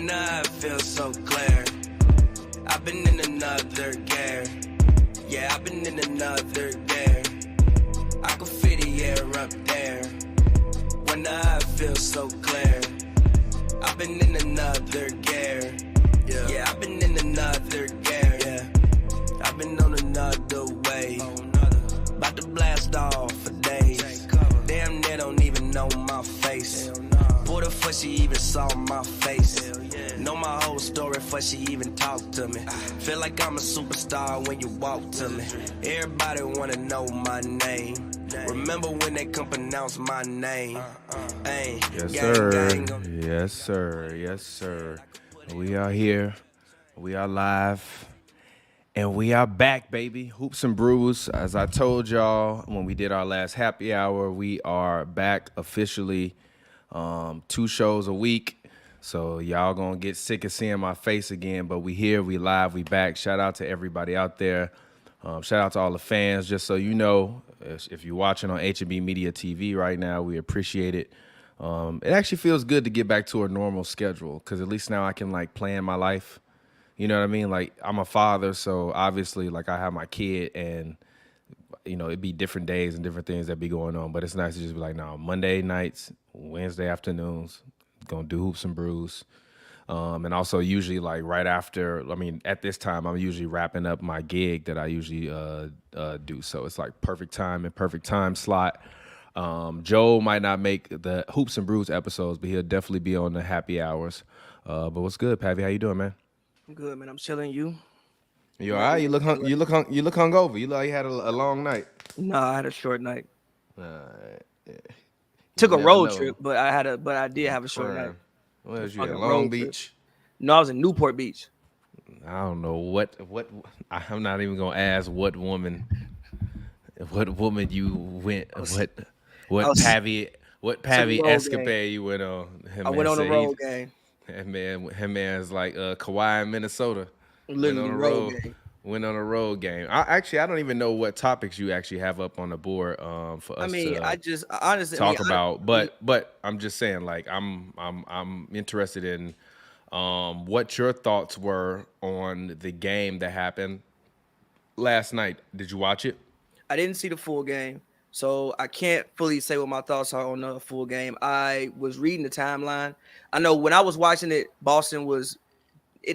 When I feel so clear, I've been in another gear. Yeah, I've been in another gear. I can feel the air up there. When I feel so clear, I've been in another gear. Yeah, I've been in another gear. Yeah, I've been on another wave. About to blast off for days. Damn, they don't even know my face. Pull the fuck she even saw my face. Know my whole story before she even talked to me. Feel like I'm a superstar when you walk to me. Everybody wanna know my name. Remember when they come pronounce my name? Yes, sir. Yes, sir. Yes, sir. We are here. We are live. And we are back, baby. Hoops and Brews. As I told y'all when we did our last happy hour, we are back officially. 2 shows a week. So y'all gonna get sick of seeing my face again. But we here, we live, we back. Shout out to everybody out there. Shout out to all the fans. Just so you know, if you're watching on H&B Media TV right now, we appreciate it. It actually feels good to get back to a normal schedule because at least now I can like plan my life. You know what I mean? Like I'm a father, so obviously like I have my kid and you know, it'd be different days and different things that be going on. But it's nice to just be like, no, Monday nights, Wednesday afternoons, gonna do Hoops and Brews. And also usually like right after, I mean, at this time, I'm usually wrapping up my gig that I usually do. So it's like perfect time slot. Joe might not make the Hoops and Brews episodes, but he'll definitely be on the happy hours. But what's good, Pavy? How you doing, man? I'm good, man. I'm chilling. You? You all right? You look hungover. You look like you had a long night. No, I had a short night. Yeah. Took a road trip, but I did have a short night. Where was you at? Long Beach? No, I was in Newport Beach. I don't know what I'm not even gonna ask what woman you went what Pavy escapade you went on. I went on a road game. That man's like Kawhi in Minnesota. Literally road game. Went on a road game. I don't even know what topics you actually have up on the board for us. I just honestly talk about, but I'm just saying, like I'm interested in what your thoughts were on the game that happened last night. Did you watch it? I didn't see the full game, so I can't fully say what my thoughts are on the full game. I was reading the timeline. I know when I was watching it, Boston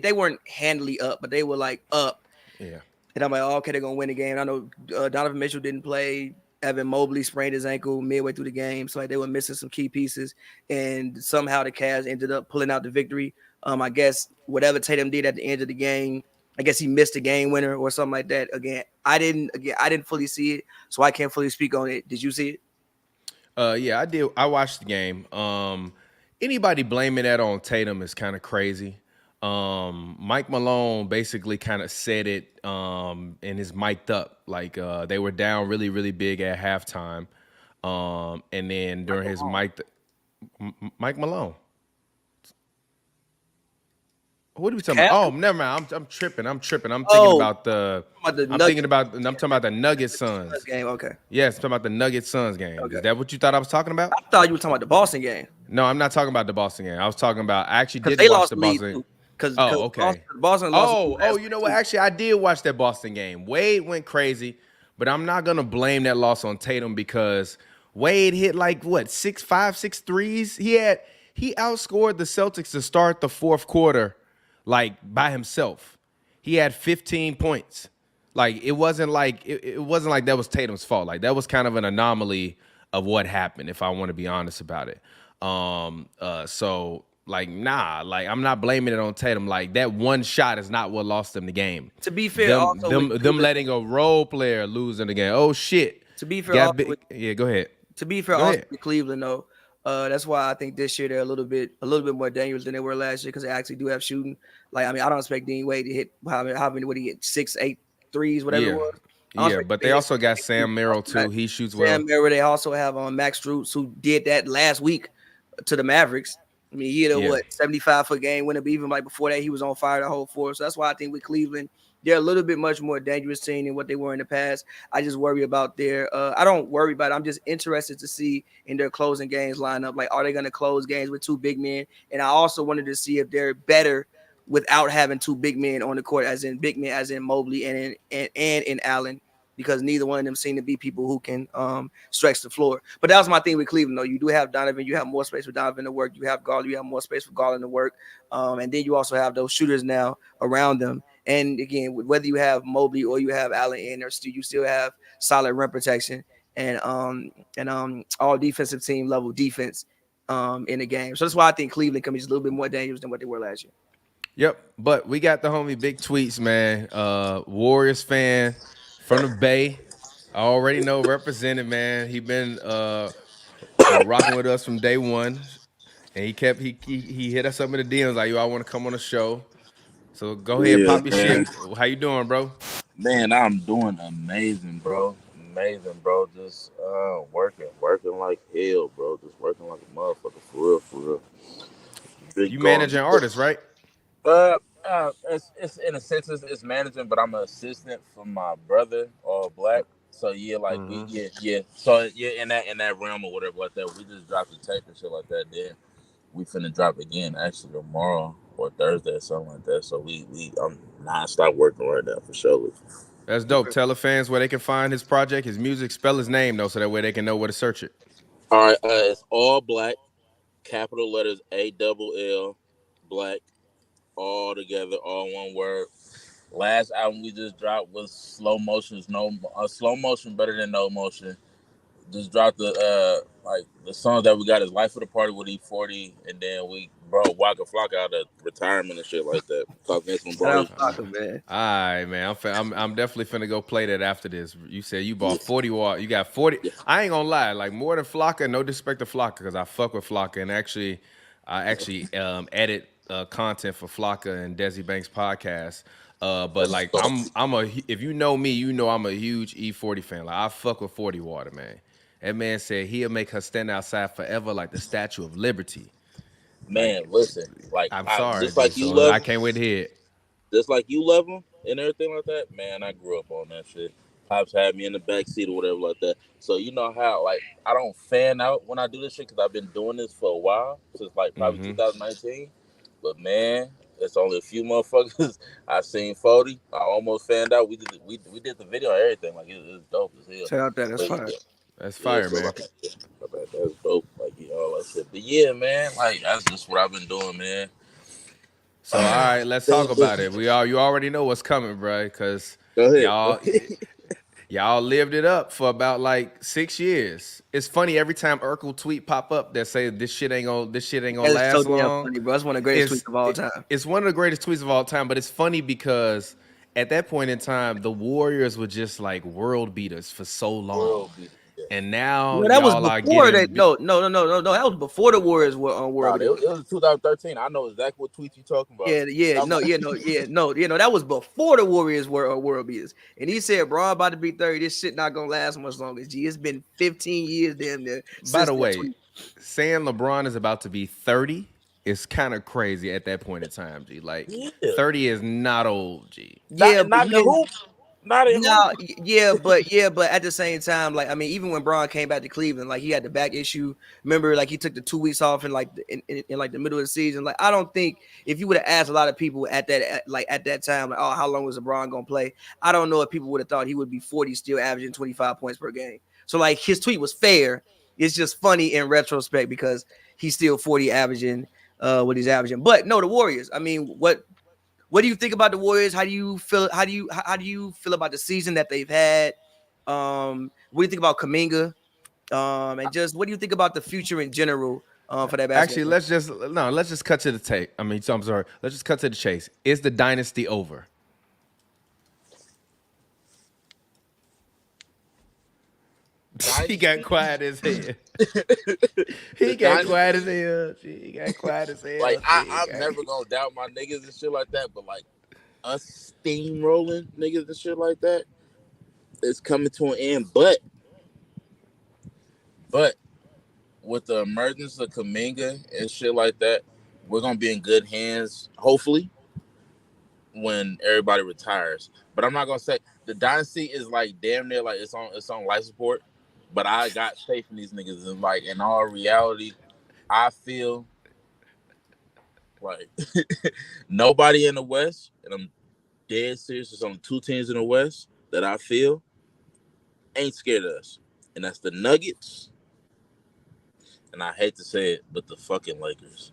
they weren't handily up, but they were like up. Yeah. And I'm like, oh, okay, they're going to win the game. I know Donovan Mitchell didn't play. Evan Mobley sprained his ankle midway through the game. So like, they were missing some key pieces. And somehow the Cavs ended up pulling out the victory. I guess whatever Tatum did at the end of the game, I guess he missed a game winner or something like that. Again, I didn't fully see it, so I can't fully speak on it. Did you see it? Yeah, I did. I watched the game. Anybody blaming that on Tatum is kind of crazy. Mike Malone basically kind of said it and is mic'd up. Like they were down really, really big at halftime. And then during his Mike Malone. What are we talking about? Oh, never mind. I'm tripping. I'm thinking about I'm talking about the Nuggets Suns game. Okay. Yes, I'm talking about the Nuggets Suns game. Okay. Is that what you thought I was talking about? I thought you were talking about the Boston game. No, I'm not talking about the Boston game. I was talking about I actually did watch the Boston game. Okay. Boston lost. You know what? Actually, I did watch that Boston game. Wade went crazy, but I'm not gonna blame that loss on Tatum because Wade hit like what 6 threes. He outscored the Celtics to start the fourth quarter, like by himself. He had 15 points. Like it wasn't like that was Tatum's fault. Like that was kind of an anomaly of what happened, if I want to be honest about it. So. Like, nah, like, I'm not blaming it on Tatum. Like, that one shot is not what lost them the game. To be fair, them letting a role player lose in the game. Oh, shit. To be fair, yeah, go ahead. To be fair, also with Cleveland, though, that's why I think this year they're a little bit more dangerous than they were last year because they actually do have shooting. Like, I mean, I don't expect Dean Wade to hit how many would he hit 6, 8 threes, whatever it was. Yeah, but they also got Sam Merrill, too. He shoots well. Sam Merrill, they also have Max Strus, who did that last week to the Mavericks. I mean, he hit a 75 for game winner, but even like before that, he was on fire the whole fourth. So that's why I think with Cleveland, they're a little bit much more dangerous team than what they were in the past. I just worry about their. I don't worry about it. I'm just interested to see in their closing games lineup. Like, are they going to close games with two big men? And I also wanted to see if they're better without having two big men on the court, as in big men, as in Mobley and in Allen, because neither one of them seem to be people who can stretch the floor. But that was my thing with Cleveland, though. You do have Donovan. You have more space for Donovan to work. You have Garland. You have more space for Garland to work. And then you also have those shooters now around them. And again, whether you have Mobley or you have Allen in, or you still have solid rim protection and all defensive team level defense in the game. So that's why I think Cleveland can be just a little bit more dangerous than what they were last year. Yep, but we got the homie Big Tweets, man. Warriors fan from the Bay. I already know represented, man. He been rocking with us from day one, and he hit us up in the DMs like, yo, I want to come on the show. So go ahead, pop your man. shit. How you doing, bro? Man, I'm doing amazing, bro. Amazing, bro. Just working like hell, bro. Just working like a motherfucker, for real. Big You going. managing artists, right? It's in a sense it's managing, but I'm an assistant for my brother, all black. So yeah, like yeah. So yeah, in that realm or whatever like that, we just dropped the tape and shit like that. Then we finna drop again actually tomorrow or Thursday or something like that. So I'm non-stop working right now for sure. That's dope. Tell the fans where they can find his project, his music. Spell his name though, so that way they can know where to search it. All right, it's all black, capital letters ALL, black, all together, all one word. Last album we just dropped was Slow Motion. Slow Motion better than No Motion. Just dropped the song that we got is Life of the Party with E40, and then we brought Waka Flocka out of retirement and shit like that. Talking some bro. Man. All right, man. I'm definitely finna go play that after this. You said you bought 40 watt. You got 40. Yeah. I ain't gonna lie, like more than Flocka. No disrespect to Flocka, because I fuck with Flocka, and I edit content for Flocka and Desi Banks podcast. But like if you know me, you know I'm a huge E40 fan. Like I fuck with 40 water, man. That man said he'll make her stand outside forever like the Statue of Liberty. Man, listen, like I'm sorry, just like you love. I can't wait to hear it. Just like you love him and everything like that. Man, I grew up on that shit. Pops had me in the back seat or whatever like that. So you know how like I don't fan out when I do this shit because I've been doing this for a while since like probably 2019. But man, it's only a few motherfuckers I've seen 40. I almost fanned out. We did the video and everything. Like it was dope as hell. Check out that. That's fire. That's fire, man. That's dope. Like all that shit. But yeah, man, like that's just what I've been doing, man. So all right, let's talk about it. You already know what's coming, bro, because y'all lived it up for about like 6 years. It's funny every time Urkel tweet pop up that say this shit ain't gonna last long. Funny, bro. It's one of the greatest tweets of all time. It's one of the greatest tweets of all time, but it's funny because at that point in time, the Warriors were just like world beaters for so long. And now that was before that. No. That was before the Warriors were on world. It was 2013. I know exactly what tweet you talking about. That was before the Warriors were world beaters. And he said, "Bro, I'm about to be 30. This shit not gonna last much longer." Gee, it's been 15 years damn near. By the way, saying LeBron is about to be 30 is kind of crazy at that point in time, G. Like 30 is not old, G. Yeah, not in the hoop. But at the same time, like I mean, even when Bron came back to Cleveland, like he had the back issue. Remember, like he took the 2 weeks off in like in like the middle of the season. Like I don't think if you would have asked a lot of people at that time, like, oh, how long was LeBron gonna play? I don't know if people would have thought he would be 40, still averaging 25 points per game. So like his tweet was fair. It's just funny in retrospect because he's still 40 averaging what he's averaging. But no, the Warriors. I mean, what do you think about the Warriors? How do you feel about the season that they've had? What do you think about Kuminga? And just what do you think about the future in general for that basketball? Actually, let's just cut to the tape. I'm sorry. Let's just cut to the chase. Is the dynasty over? He got quiet as hell. He got quiet as hell. He got quiet as hell. Like I'm never gonna doubt my niggas and shit like that, but like us steamrolling niggas and shit like that, it's coming to an end. But with the emergence of Kuminga and shit like that, we're gonna be in good hands. Hopefully, when everybody retires. But I'm not gonna say the dynasty is like damn near like it's on life support. But I got faith in these niggas, and like in all reality, I feel like nobody in the West, and I'm dead serious. There's only 2 teams in the West that I feel ain't scared of us, and that's the Nuggets. And I hate to say it, but the fucking Lakers.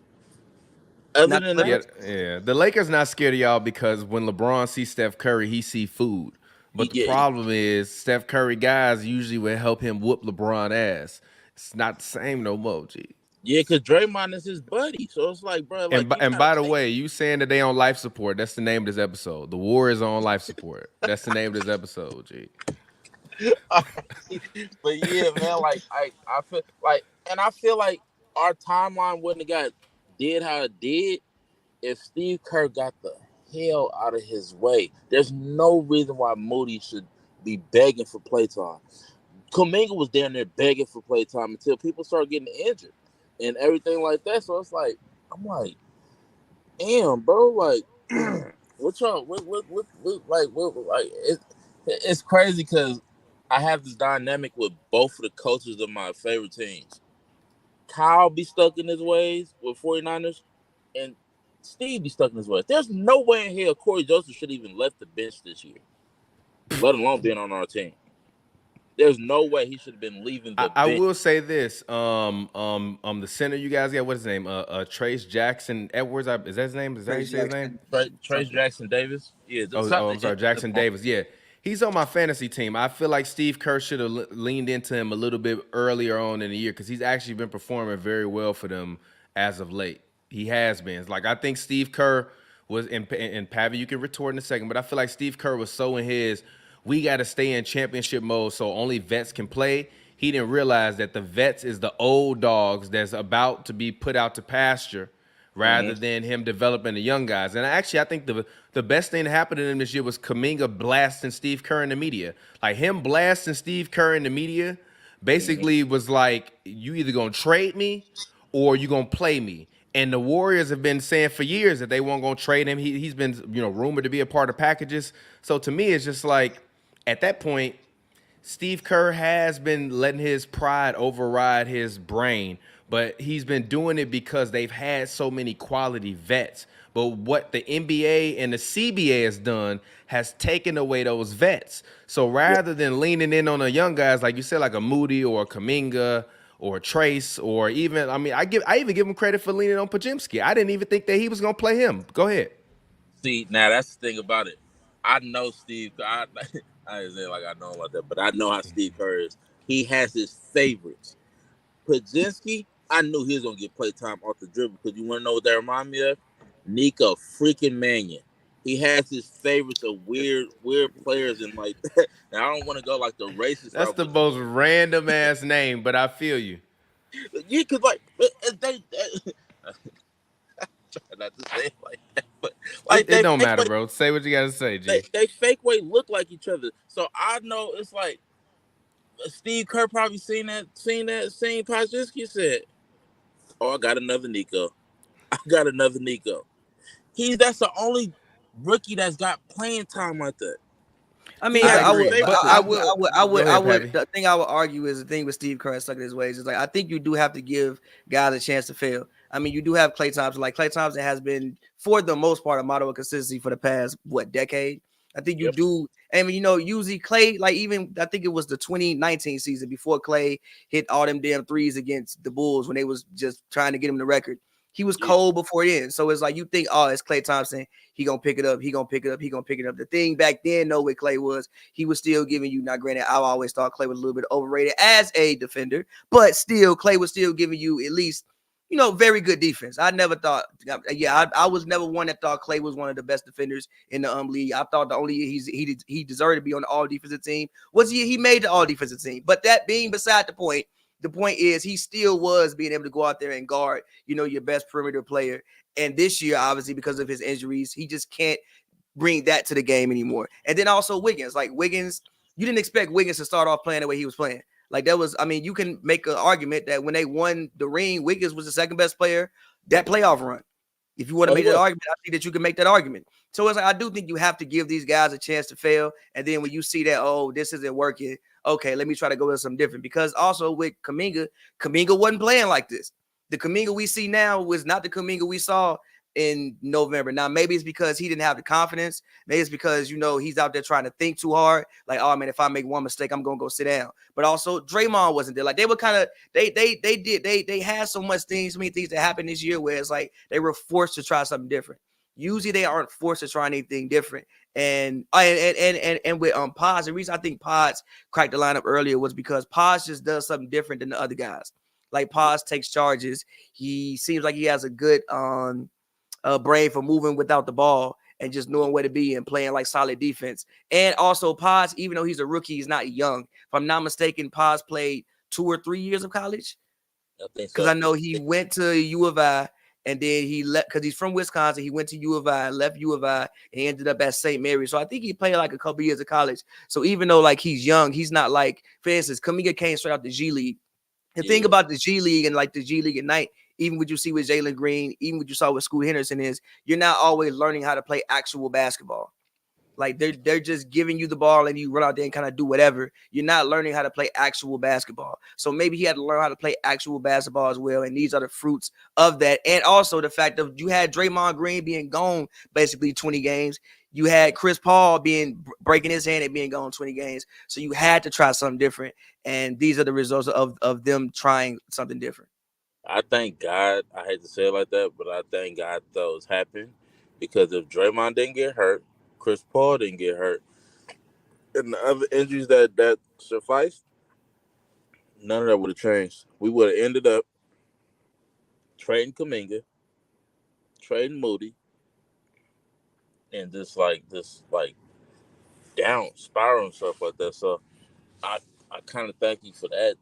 Other than that, yeah, the Lakers not scared of y'all because when LeBron sees Steph Curry, he see food. But the problem is Steph Curry guys usually will help him whoop LeBron ass. It's not the same no more, G. Yeah, because Draymond is his buddy, so it's like, bro. Like, and by the way, you saying that they on life support? That's the name of this episode. The Warriors are on life support. That's the name of this episode, G. But yeah, man, like I feel like, and I feel like our timeline wouldn't have did how it did if Steve Kerr got the hell out of his way. There's no reason why Moody should be begging for playtime. Kuminga was down there begging for playtime until people started getting injured and everything like that. So it's like, I'm like, damn, bro, like, what y'all, it's crazy because I have this dynamic with both of the coaches of my favorite teams. Kyle be stuck in his ways with 49ers, and Steve be stuck in his ways. There's no way in hell Corey Joseph should even left the bench this year, let alone being on our team. There's no way he should have been leaving the bench. I will say this. The center you guys got, what's his name? Trace Jackson Edwards. Is that his name? Is that how you say his name? Trace Jackson Davis. Yeah. I'm sorry, Jackson Davis. Yeah. He's on my fantasy team. I feel like Steve Kerr should have leaned into him a little bit earlier on in the year because he's actually been performing very well for them as of late. He has been. Like, I think Steve Kerr was in Pavy, you can retort in a second, but I feel like Steve Kerr was so in his, we got to stay in championship mode so only vets can play. He didn't realize that the vets is the old dogs that's about to be put out to pasture rather than him developing the young guys. And actually, I think the best thing that happened to him this year was Kuminga blasting Steve Kerr in the media. Like, him blasting Steve Kerr in the media basically was like, you either going to trade me or you going to play me. And the Warriors have been saying for years that they weren't going to trade him. He's been, rumored to be a part of packages. So to me, it's just like, at that point, Steve Kerr has been letting his pride override his brain, but he's been doing it because they've had so many quality vets. But what the NBA and the CBA has done has taken away those vets. So rather than leaning in on the young guys, like you said, like a Moody or a Kuminga or a Trace, or even, I even give him credit for leaning on Pajimski. I didn't even think that he was going to play him. Go ahead. See, now that's the thing about it. I know Steve. I didn't say like I know about that, but I know how Steve Kerr is. He has his favorites. Pajinski, I knew he was gonna get play time off the dribble because you want to know what that remind me of? Nika freaking Mannion. He has his favorites of weird players and like that. Now I don't want to go like the racist. That's the most random ass name, but I feel you. Yeah, cause like they not to say it like that, but like it don't matter, bro. Say what you gotta say, G. They fake way look like each other, so I know it's like Steve Kerr probably seen Pajinski said, "Oh, I got another Nico. That's the only rookie that's got playing time like that." I mean, I would. The thing I would argue is the thing with Steve Kerr stuck in his ways is like I think you do have to give guys a chance to fail. I mean, you do have Klay Thompson. Like Klay Thompson has been, for the most part, a model of consistency for the past decade. I think you do. I mean, usually Klay, like even I think it was the 2019 season before Klay hit all them damn threes against the Bulls when they was just trying to get him the record. He was cold before then. So it's like you think, oh, it's Klay Thompson. He gonna pick it up. The thing back then, though, with Klay was he was still giving you. Now, granted, I always thought Klay was a little bit overrated as a defender, but still, Klay was still giving you at least, very good defense. I never thought, I was never one that thought Klay was one of the best defenders in the league. I thought the only year he deserved to be on the all defensive team was the year he made the all defensive team. But that being beside the point. The point is he still was being able to go out there and guard, your best perimeter player. And this year, obviously, because of his injuries, he just can't bring that to the game anymore. And then also Wiggins. Like Wiggins, you didn't expect Wiggins to start off playing the way he was playing. Like that was, you can make an argument that when they won the ring, Wiggins was the second best player that playoff run. If you want to make that argument, I think that you can make that argument. So it's like, I do think you have to give these guys a chance to fail. And then when you see that, oh, this isn't working, okay, let me try to go with something different. Because also with Kuminga wasn't playing like this. The Kuminga we see now was not the Kuminga we saw in November. Now, maybe it's because he didn't have the confidence. Maybe it's because, he's out there trying to think too hard. Like, oh, man, if I make one mistake, I'm going to go sit down. But also Draymond wasn't there. Like, they were kind of, they had so many things that happened this year where it's like they were forced to try something different. Usually they aren't forced to try anything different. And with Pods, the reason I think Pods cracked the lineup earlier was because Pods just does something different than the other guys. Like, Pods takes charges. He seems like he has a good brain for moving without the ball and just knowing where to be and playing like solid defense. And also Pods, even though he's a rookie, he's not young. If I'm not mistaken, Pods played 2 or 3 years of college. Because I know he went to U of I and then he left because he's from Wisconsin. He went to U of I, left U of I, and he ended up at St. Mary's. So I think he played like a couple years of college. So even though like he's young, he's not like, for instance, Kuminga came straight out the G League. The thing about the G League and like the G League at night, even what you see with Jalen Green, even what you saw with Scoot Henderson is you're not always learning how to play actual basketball. Like they're just giving you the ball and you run out there and kind of do whatever. You're not learning how to play actual basketball. So maybe he had to learn how to play actual basketball as well. And these are the fruits of that. And also the fact that you had Draymond Green being gone basically 20 games. You had Chris Paul breaking his hand and being gone 20 games. So you had to try something different. And these are the results of them trying something different. I thank God, I hate to say it like that, but I thank God those happened because if Draymond didn't get hurt, Chris Paul didn't get hurt, and the other injuries that sufficed, none of that would have changed. We would have ended up trading Kuminga, trading Moody, and just down spiral and stuff like that. So I kind of thank you for that.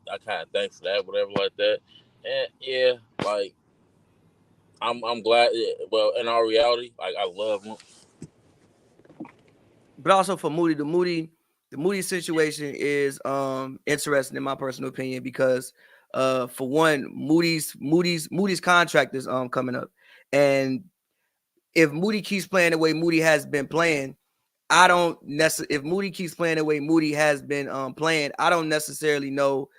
Whatever like that. And yeah, like I'm glad. Well, in our reality, like I love him. But also for Moody, the Moody situation is interesting in my personal opinion because for one, Moody's contract is coming up, and if Moody keeps playing the way Moody has been playing, if Moody keeps playing the way Moody has been playing, I don't necessarily know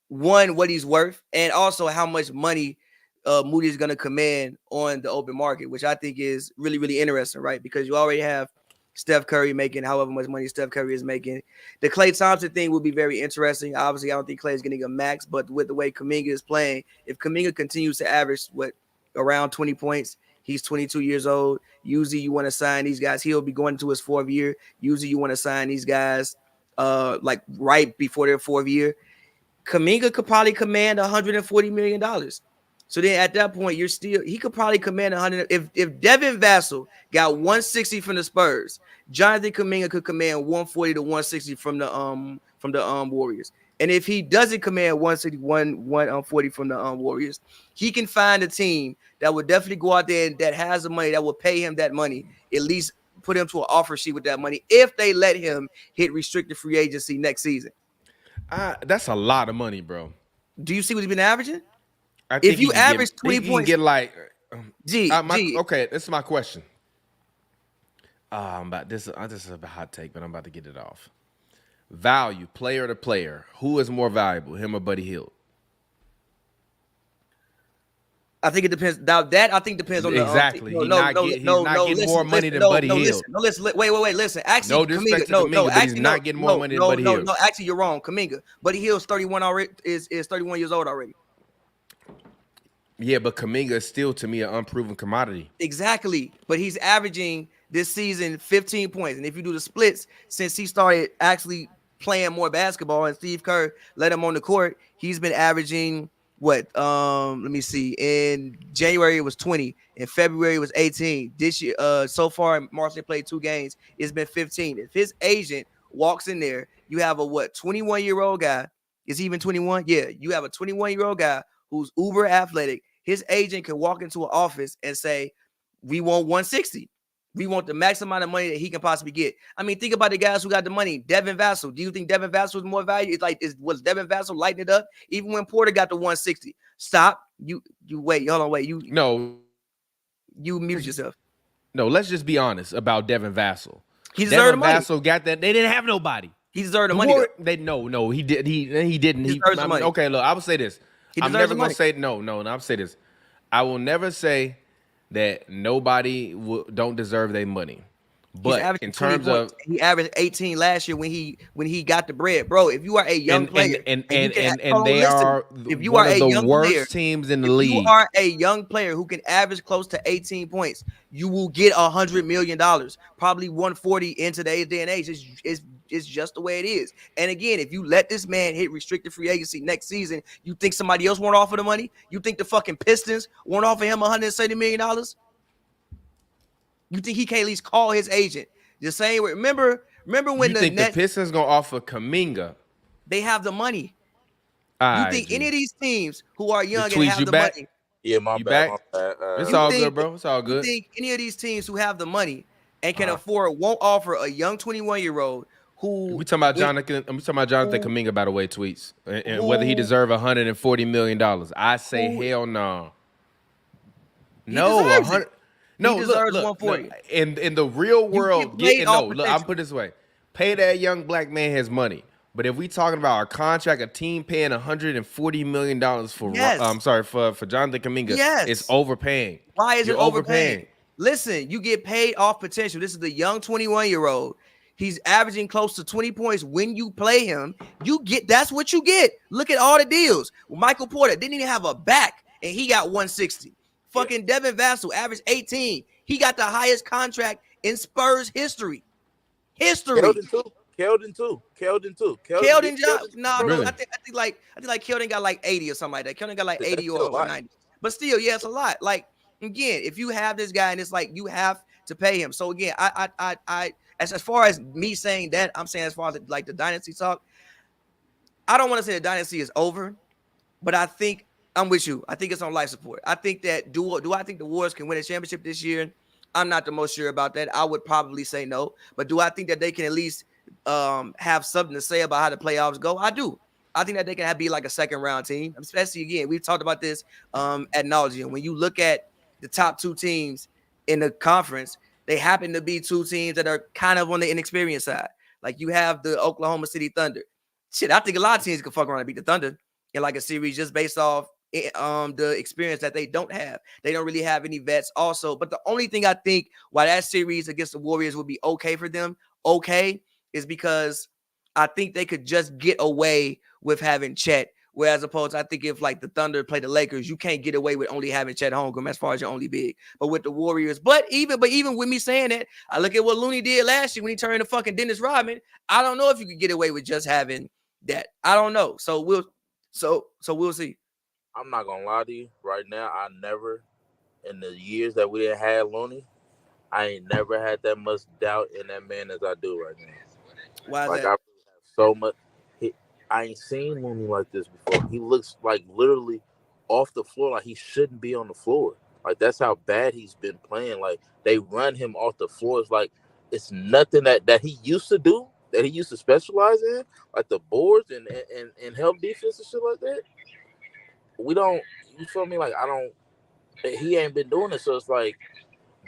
one, what he's worth, and also how much money Moody is going to command on the open market, which I think is really, really interesting, right? Because you already have Steph Curry making however much money Steph Curry is making. The Klay Thompson thing will be very interesting. Obviously, I don't think Klay is getting a max, but with the way Kuminga is playing, if Kuminga continues to average around 20 points, he's 22 years old. Usually you want to sign these guys. He'll be going into his 4th year. Usually you want to sign these guys like right before their 4th year. Kuminga could probably command $140 million. So then at that point, he could probably command 100. If Devin Vassell got 160 from the Spurs, Jonathan Kuminga could command 140 to 160 from the Warriors. And if he doesn't command 140 from the Warriors, he can find a team that would definitely go out there and that has the money that will pay him that money, at least put him to an offer sheet with that money if they let him hit restricted free agency next season. That's a lot of money, bro. Do you see what he's been averaging? I think if you average 20 points, get like okay, this is my question. This is a hot take, but I'm about to get it off. Value, player to player, who is more valuable, him or Buddy Hield? I think it depends. Now that I think depends on exactly. He's not getting more money than Buddy Hield. Wait. Listen. Actually, no disrespect to Kuminga, but he's not getting more money than Buddy Hield. No, actually, you're wrong. Kuminga, Buddy Hield's 31 already. Is 31 years old already. Yeah, but Kuminga is still, to me, an unproven commodity. Exactly. But he's averaging this season 15 points. And if you do the splits, since he started actually playing more basketball and Steve Kerr let him on the court, he's been averaging what? Let me see. In January, it was 20. In February, it was 18. This year, so far, in March, they played 2 games. It's been 15. If his agent walks in there, you have a 21-year-old guy. Is he even 21? Yeah, you have a 21-year-old guy who's uber athletic. His agent can walk into an office and say, we want 160. We want the max amount of money that he can possibly get. I mean, think about the guys who got the money. Devin Vassell. Do you think Devin Vassell is more value? Was Devin Vassell lighting it up? Even when Porter got the 160. Stop. You wait. Hold on. Wait. No. You muted yourself. No, let's just be honest about Devin Vassell. He deserved the money. Vassell got that. They didn't have nobody. He deserved the money. He did. He didn't. He deserves the money. Okay, look, I will say this. I'm never gonna say no. I'll say this. I will never say that nobody don't deserve their money. But in terms of he averaged 18 last year when he got the bread, bro. If you are a young player, and they are if you are a young worst player, teams in the league, you are a young player who can average close to 18 points, you will get $100 million, probably 140 in today's day and age. It's just the way it is. And again, if you let this man hit restricted free agency next season, you think somebody else won't offer the money? You think the fucking Pistons won't offer him $170 million? You think he can't at least call his agent? The same way. Remember when the Pistons gonna offer Kuminga? They have the money. You think any of these teams who are young and have the money? Yeah, my bad. It's all good, bro. It's all good. You think any of these teams who have the money and can afford won't offer a young 21-year-old who? We talking about Jonathan Kuminga, by the way, tweets and whether he deserve $140 million. I say hell no. No, 100. No, he deserves 140. In the real world, I'm put it this way: pay that young black man his money. But if we talking about a contract, a team paying $140 million for, for Jonathan Kuminga, it's overpaying. Why is it overpaying? Listen, you get paid off potential. This is the young 21-year-old. He's averaging close to 20 points when you play him. That's what you get. Look at all the deals. Michael Porter didn't even have a back, and he got 160. Fucking Devin Vassell averaged 18. He got the highest contract in Spurs history. Keldon too. Keldon, no. I think like Keldon got like 80 or something like that. Keldon got like 80 or 90. But still, yeah, it's a lot. Like again, if you have this guy and it's like you have to pay him. So again, I as far as me saying that, I'm saying as far as like the dynasty talk, I don't want to say the dynasty is over, but I think I'm with you. I think it's on life support. I think that do I think the Warriors can win a championship this year? I'm not the most sure about that. I would probably say no. But do I think that they can at least have something to say about how the playoffs go? I do. I think that they can be like a second round team. Especially again, we've talked about this ad nauseum. When you look at the top two teams in the conference, they happen to be two teams that are kind of on the inexperienced side. Like you have the Oklahoma City Thunder. Shit, I think a lot of teams can fuck around and beat the Thunder in like a series just based off the experience that they don't have. They don't really have any vets also. But the only thing I think why that series against the Warriors would be okay for them, is because I think they could just get away with having Chet. Whereas opposed, I think if like the Thunder play the Lakers, you can't get away with only having Chet Holmgren as far as your only big. But with the Warriors, but even with me saying that, I look at what Looney did last year when he turned to fucking Dennis Rodman. I don't know if you could get away with just having that. I don't know. So we'll see. I'm not gonna lie to you. Right now, I never, in the years that we didn't have Looney, I ain't never had that much doubt in that man as I do right now. Why is like that? I have so much. I ain't seen Looney like this before. He looks like literally off the floor, like he shouldn't be on the floor. Like that's how bad he's been playing. Like they run him off the floor. It's like it's nothing that he used to do, that he used to specialize in, like the boards and help defense and shit like that. We don't, you feel me? Like he ain't been doing it. So it's like,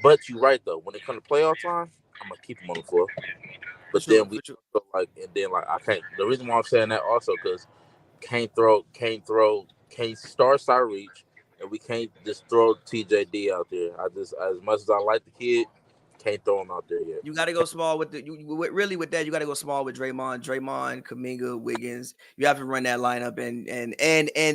but you're right though. When it comes to playoff time, I'm gonna keep him on the floor. But then I can't. The reason why I'm saying that also because can't start side reach, and we can't just throw TJD out there. I just, as much as I like the kid, can't throw him out there yet. You got to go small with that. You got to go small with Draymond, Kuminga, Wiggins. You have to run that lineup, and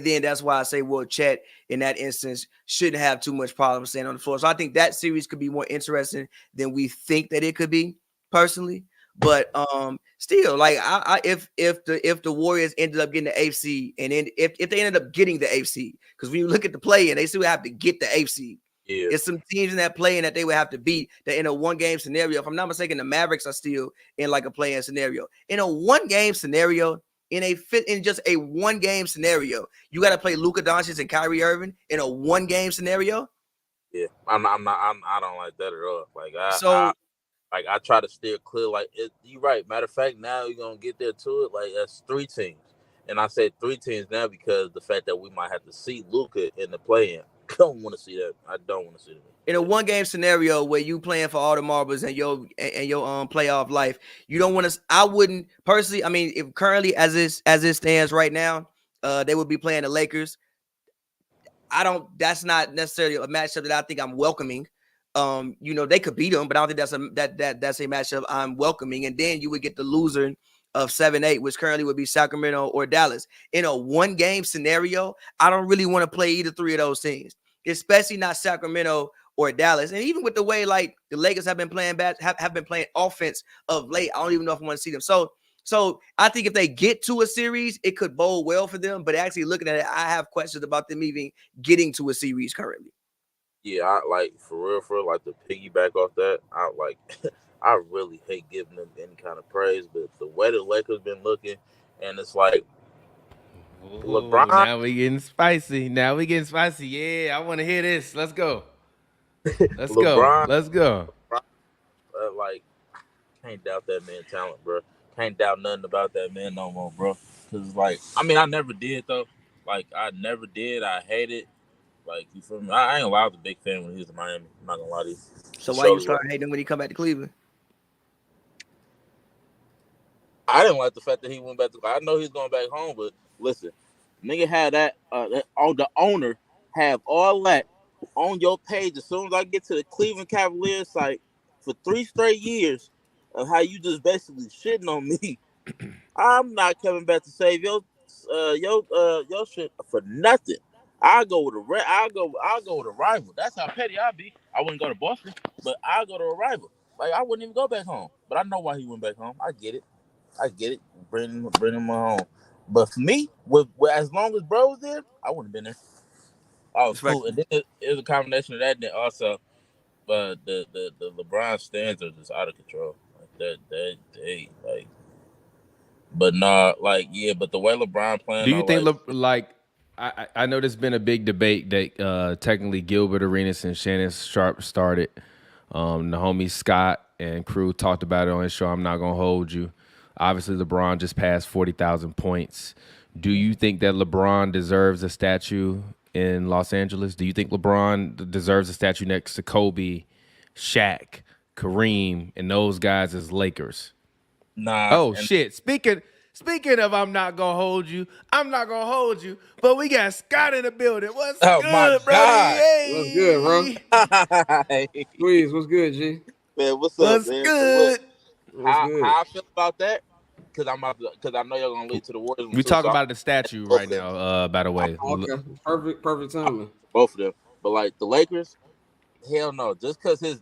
then that's why I say, well, Chet in that instance shouldn't have too much problem staying on the floor. So I think that series could be more interesting than we think that it could be, personally. But still, like if the Warriors ended up getting the AFC, and then if they ended up getting the AFC, because when you look at the play, and they still have to get the AFC. Yeah. It's some teams in that play-in that they would have to beat that in a one-game scenario. If I'm not mistaken, the Mavericks are still in like a play-in scenario. In a one-game scenario, in just a one-game scenario, you got to play Luka Doncic and Kyrie Irving in a one-game scenario. Yeah, I don't like that at all. Like I try to steer clear. Like you're right. Matter of fact, now you're gonna get there to it. Like that's 3 teams, and I said 3 teams now because the fact that we might have to see Luka in the play-in. don't want to see that. I don't want to see that. In a one-game scenario where you playing for all the marbles and your playoff life, you don't want to. I wouldn't personally. I mean, if currently as it stands right now, they would be playing the Lakers. That's not necessarily a matchup that I think I'm welcoming. They could beat them, but I don't think that's a matchup I'm welcoming. And then you would get the loser of 7-8, which currently would be Sacramento or Dallas. In a one-game scenario, I don't really want to play either three of those teams, especially not Sacramento or Dallas. And even with the way like the Lakers have been playing have been playing offense of late, I don't even know if I want to see them. So I think if they get to a series, it could bode well for them. But actually looking at it, I have questions about them even getting to a series currently. Yeah, I like for real, like to piggyback off that. I really hate giving them any kind of praise, but the way the Lakers been looking, and it's like LeBron. Now we getting spicy. Yeah, I want to hear this. Let's go. Let's go. Like, can't doubt that man's talent, bro. Can't doubt nothing about that man no more, bro. Cause like, I mean, I never did though. Like, I never did. I hate it. Like, you feel me? I ain't allowed a big fan when he was in Miami. I'm not gonna lie to you. So why you start hating him when he come back to Cleveland? I didn't like the fact that he went back to. I know he's going back home, but listen, nigga had that. The owner have all that on your page as soon as I get to the Cleveland Cavaliers site for 3 straight years of how you just basically shitting on me. I'm not coming back to save your shit for nothing. I'll go with a rival. That's how petty I be. I wouldn't go to Boston, but I'll go to a rival. Like, I wouldn't even go back home. But I know why he went back home. I get it. Bring him home. But for me, with as long as bro was there, I wouldn't have been there. I was cool. And then it was a combination of that, and then also the LeBron stands are just out of control. Like they like. But nah, like, yeah, but the way LeBron playing. Do you think I know there's been a big debate that technically Gilbert Arenas and Shannon Sharp started. The homie Scott and crew talked about it on his show. I'm not gonna hold you. Obviously, LeBron just passed 40,000 points. Do you think that LeBron deserves a statue in Los Angeles? Do you think LeBron deserves a statue next to Kobe, Shaq, Kareem, and those guys as Lakers? Nah. Oh, shit. Speaking of I'm not going to hold you, but we got Scott in the building. What's good, bro? Hey. What's good, bro? Please, what's good, G? Man, what's up, man? Good? How I feel about that? Because I know y'all gonna lead to the Warriors. We talking about the statue right now. By the way, okay, perfect timing. Both of them, but like the Lakers, hell no. Just because his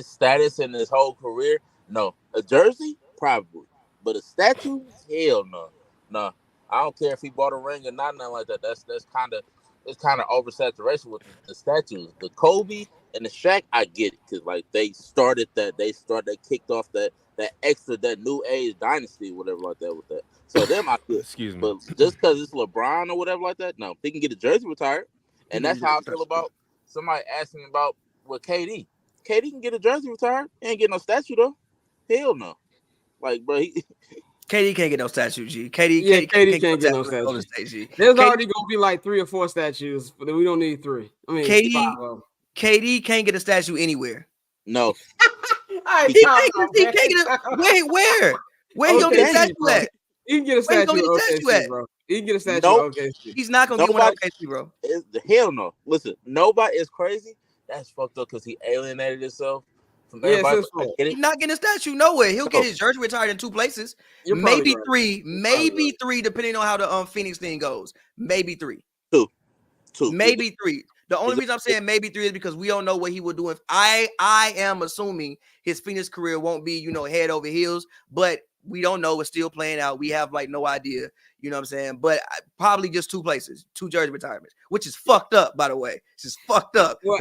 status and his whole career, no. A jersey, probably, but a statue, hell no. No, I don't care if he bought a ring or not, nothing like that. That's kind of oversaturation with the statues. The Kobe and the Shaq, I get it, because like they kicked off that new age dynasty, whatever like that with that. So them I feel. Excuse me. But just because it's LeBron or whatever like that, no, he can get a jersey retired, and that's how I feel about somebody asking about with KD. KD can get a jersey retired. He ain't get no statue though. Hell no. Like, bro, KD can't get no statue, G. KD can't get no statue. There's already gonna be like 3 or 4 statues, but we don't need 3. I mean, KD can't get a statue anywhere. No. He can't get a, where? Where you gonna get a statue at? You can get a statue at, bro. You can get a statue at OKC. He's not gonna get one at OKC, bro. Hell no. Listen, nobody is crazy. That's fucked up because he alienated himself from everybody. He's not getting a statue nowhere. He'll get his jersey retired in 2 places. Maybe right. 3, three, depending on how the Phoenix thing goes. Maybe 3. 2. Maybe 3. The only reason I'm saying maybe 3 is because we don't know what he would do. If I am assuming his Phoenix career won't be, head over heels, but we don't know. It's still playing out. We have like no idea. You know what I'm saying? But probably just 2 places, 2 jersey retirements, which is fucked up, by the way. It's just fucked up. Well,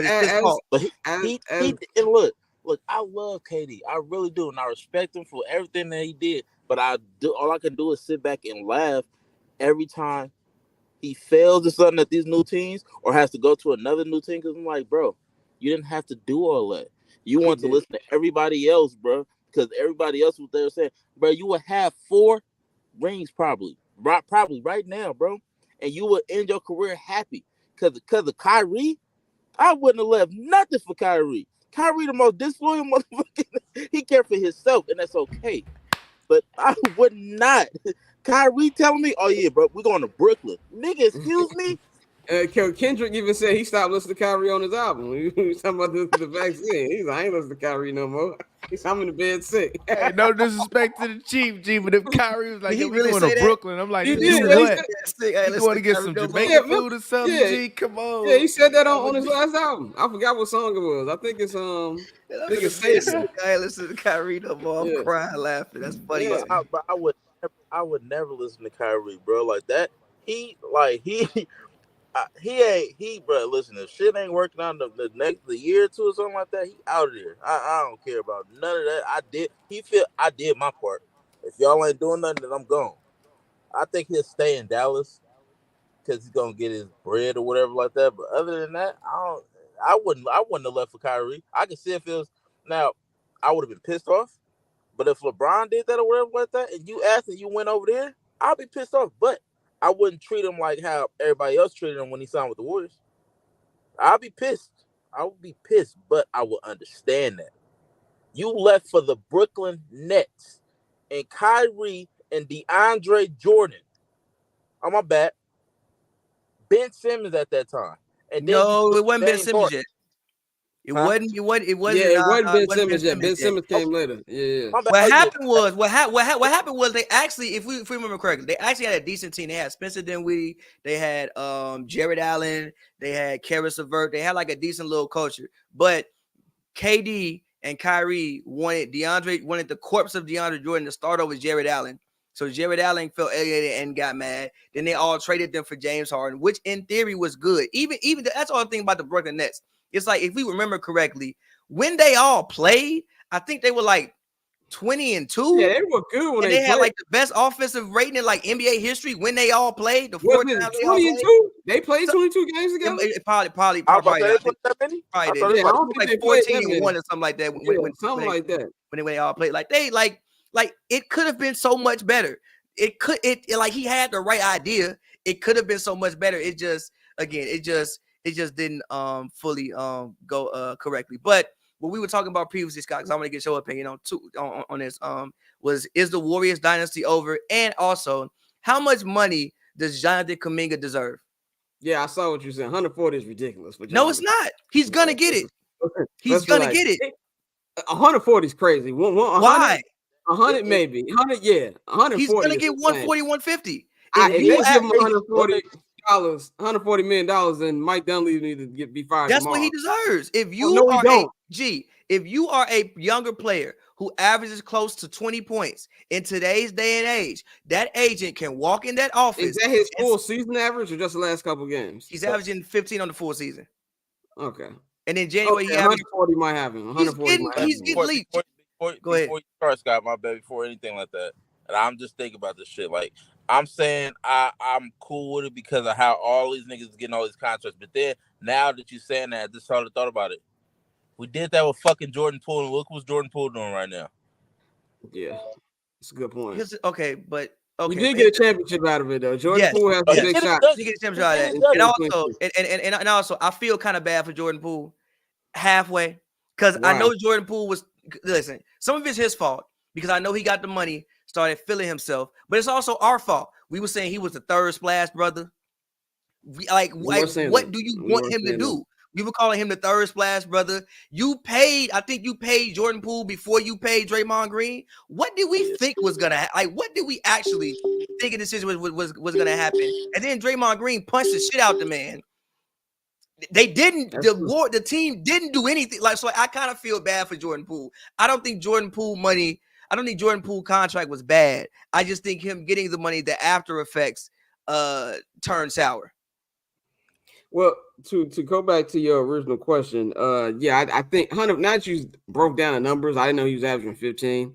look, I love KD. I really do. And I respect him for everything that he did. But all I can do is sit back and laugh every time he fails or something at these new teams or has to go to another new team. Because I'm like, bro, you didn't have to do all that. You want to listen to everybody else, bro. Because everybody else was there saying, bro, you would have 4 rings probably right now, bro. And you would end your career happy. Because of Kyrie, I wouldn't have left nothing for Kyrie. Kyrie, the most disloyal motherfucker. He cared for himself, and that's okay. But I would not. Kyrie telling me, "Oh yeah, bro, we're going to Brooklyn." Nigga, excuse me. Kendrick even said he stopped listening to Kyrie on his album. He was talking about the vaccine. He's like, I ain't listening to Kyrie no more. He's I'm in the bed sick. Hey, no disrespect to the Chief, G, but if Kyrie was like, He we really going to that? Brooklyn, I'm like, He you did. what? Hey, You want to get some Jamaican food or something, G? Come on. Yeah, he said that on his last album. I forgot what song it was. I think it's I ain't listen to Kyrie no more. I'm crying, laughing. That's funny. Yeah. I would never listen to Kyrie, bro. Like that. He ain't, bro. Listen, if shit ain't working out the year or two or something like that, he out of there. I don't care about none of that. I did my part. If y'all ain't doing nothing, then I'm gone. I think he'll stay in Dallas because he's gonna get his bread or whatever like that. But other than that, I wouldn't have left for Kyrie. I can see if it was now. I would have been pissed off. But if LeBron did that or whatever like that, and you asked and you went over there, I'll be pissed off. But I wouldn't treat him like how everybody else treated him when he signed with the Warriors. I'll be pissed. I would be pissed, but I will understand that. You left for the Brooklyn Nets, and Kyrie and DeAndre Jordan. Oh, my bad. Ben Simmons at that time. And then no, it wasn't Ben Simmons yet. It wasn't. Yeah, it wasn't Ben Simmons yet. Ben Simmons came later. Yeah. What happened was they actually, if we remember correctly, they actually had a decent team. They had Spencer Dinwiddie, they had Jared Allen, they had Karis LeVert. They had like a decent little culture. But KD and Kyrie wanted the corpse of DeAndre Jordan to start over Jared Allen. So Jared Allen felt alienated and got mad. Then they all traded them for James Harden, which in theory was good. Even that's all the thing about the Brooklyn Nets. It's like, if we remember correctly, when they all played, I think they were like 20-2. Yeah, they were good when they had like the best offensive rating in like NBA history when they all played. The 4 times 20-2. They played 22 games together. Probably. I did. I don't think like 14-1 or something like that. When they all played, like they like it could have been so much better. It like he had the right idea. It could have been so much better. It just didn't fully go correctly. But what we were talking about previously, Scott, because I want to get your opinion on this, is the Warriors dynasty over? And also, how much money does Jonathan Kuminga deserve? Yeah, I saw what you said. 140 is ridiculous. No, it's not. He's gonna get it. He's gonna get it. 140 is crazy. Why? 100 maybe. 100, yeah. 140. He's gonna get 140, 150. If they give him $140 million, then Mike Dunleavy need to be fired. That's tomorrow. what he deserves. If you if you are a younger player who averages close to 20 points in today's day and age, that agent can walk in that office. Is that his full season average or just the last couple games? He's averaging 15 on the full season. Okay. And in January, he 140 might have him. He's getting leaked. Go ahead. Before you start, Scott, my bad, before anything like that, and I'm just thinking about this shit. Like, I'm saying I'm cool with it because of how all these niggas getting all these contracts. But then, now that you're saying that, I just thought about it. We did that with fucking Jordan Poole, and look what Jordan Poole doing right now. Yeah, it's a good point. We did get a championship out of it, though. Jordan Poole has a big shot. He get a championship out of that. And also, I feel kind of bad for Jordan Poole halfway because I know Jordan Poole was. Listen, some of it's his fault because I know he got the money, started feeling himself, but it's also our fault. We were saying he was the third splash brother. What do you want him to do? We were calling him the third splash brother. I think you paid Jordan Poole before you paid Draymond Green. What did we think was gonna happen? What did we actually think of this situation was gonna happen? And then Draymond Green punched the shit out the man. They didn't. The team didn't do anything. So I kind of feel bad for Jordan Poole. I don't think Jordan Poole contract was bad. I just think him getting the money, the after effects, turned sour. Well, to go back to your original question, I think Hunter. Now that you broke down the numbers, I didn't know he was averaging 15.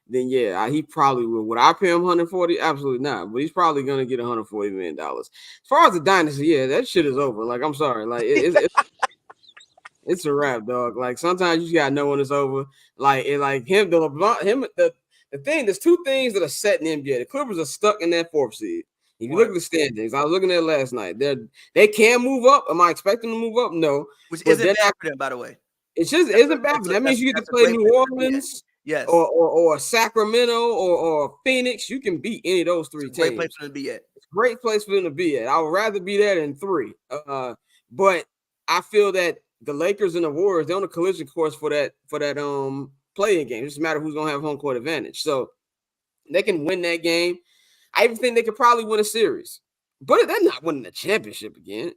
Then he probably will. Would I pay him 140? Absolutely not. But he's probably gonna get $140 million. As far as the dynasty, that shit is over. Like, I'm sorry, like it's a wrap, dog. Like, sometimes you just gotta know when it's over. The thing. There's two things that are set in the NBA. The Clippers are stuck in that 4th seed. If you look at the standings, I was looking at it last night. They can move up. Am I expecting them to move up? No. Which isn't bad for them, by the way. It just isn't bad. That means you get to play New Orleans, yes, or Sacramento or Phoenix. You can beat any of those three teams. Great place for them to be at. It's a great place for them to be at. I would rather be there than 3. But I feel that the Lakers and the Warriors, they're on a collision course for that play-in game. It doesn't matter who's gonna have home court advantage. So they can win that game. I even think they could probably win a series, but they're not winning the championship again.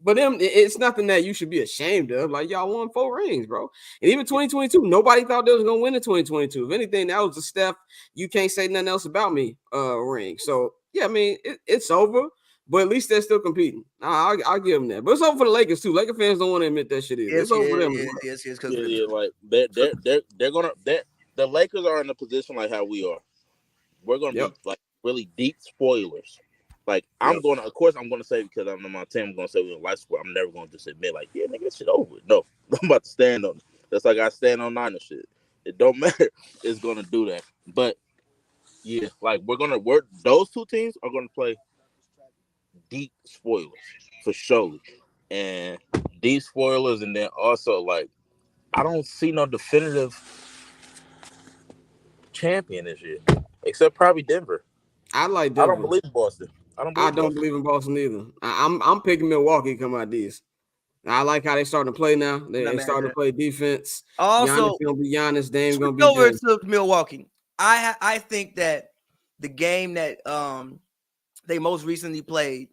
But them, it's nothing that you should be ashamed of. Like, y'all won 4 rings, bro. And even 2022, nobody thought they was gonna win in 2022. If anything, that was a Steph, you can't say nothing else about me ring. So yeah, I mean, it's over, but at least they're still competing. I'll give them that. But it's over for the Lakers too. Laker fans don't want to admit that shit either. It's over for them. Yes, like they're gonna the Lakers are in a position like how we are. We're gonna be like really deep spoilers. Like I'm going to, of course, I'm going to say because I'm on my team. I'm going to say we're in life sport. I'm never going to just admit like, yeah, nigga, this shit over. No, I'm about to stand on it. That's like I stand on Niner shit. It don't matter. It's going to do that. But yeah, like those 2 teams are going to play deep spoilers for sure. And deep spoilers, and then also like I don't see no definitive champion this year, except probably Denver. I like Denver. I don't believe Boston. I don't believe in Boston either. I'm picking Milwaukee come out this. I like how they starting to play now. They starting to play defense. Also, Giannis gonna be Giannis. Dame gonna be over Dame. to Milwaukee. I think that the game that they most recently played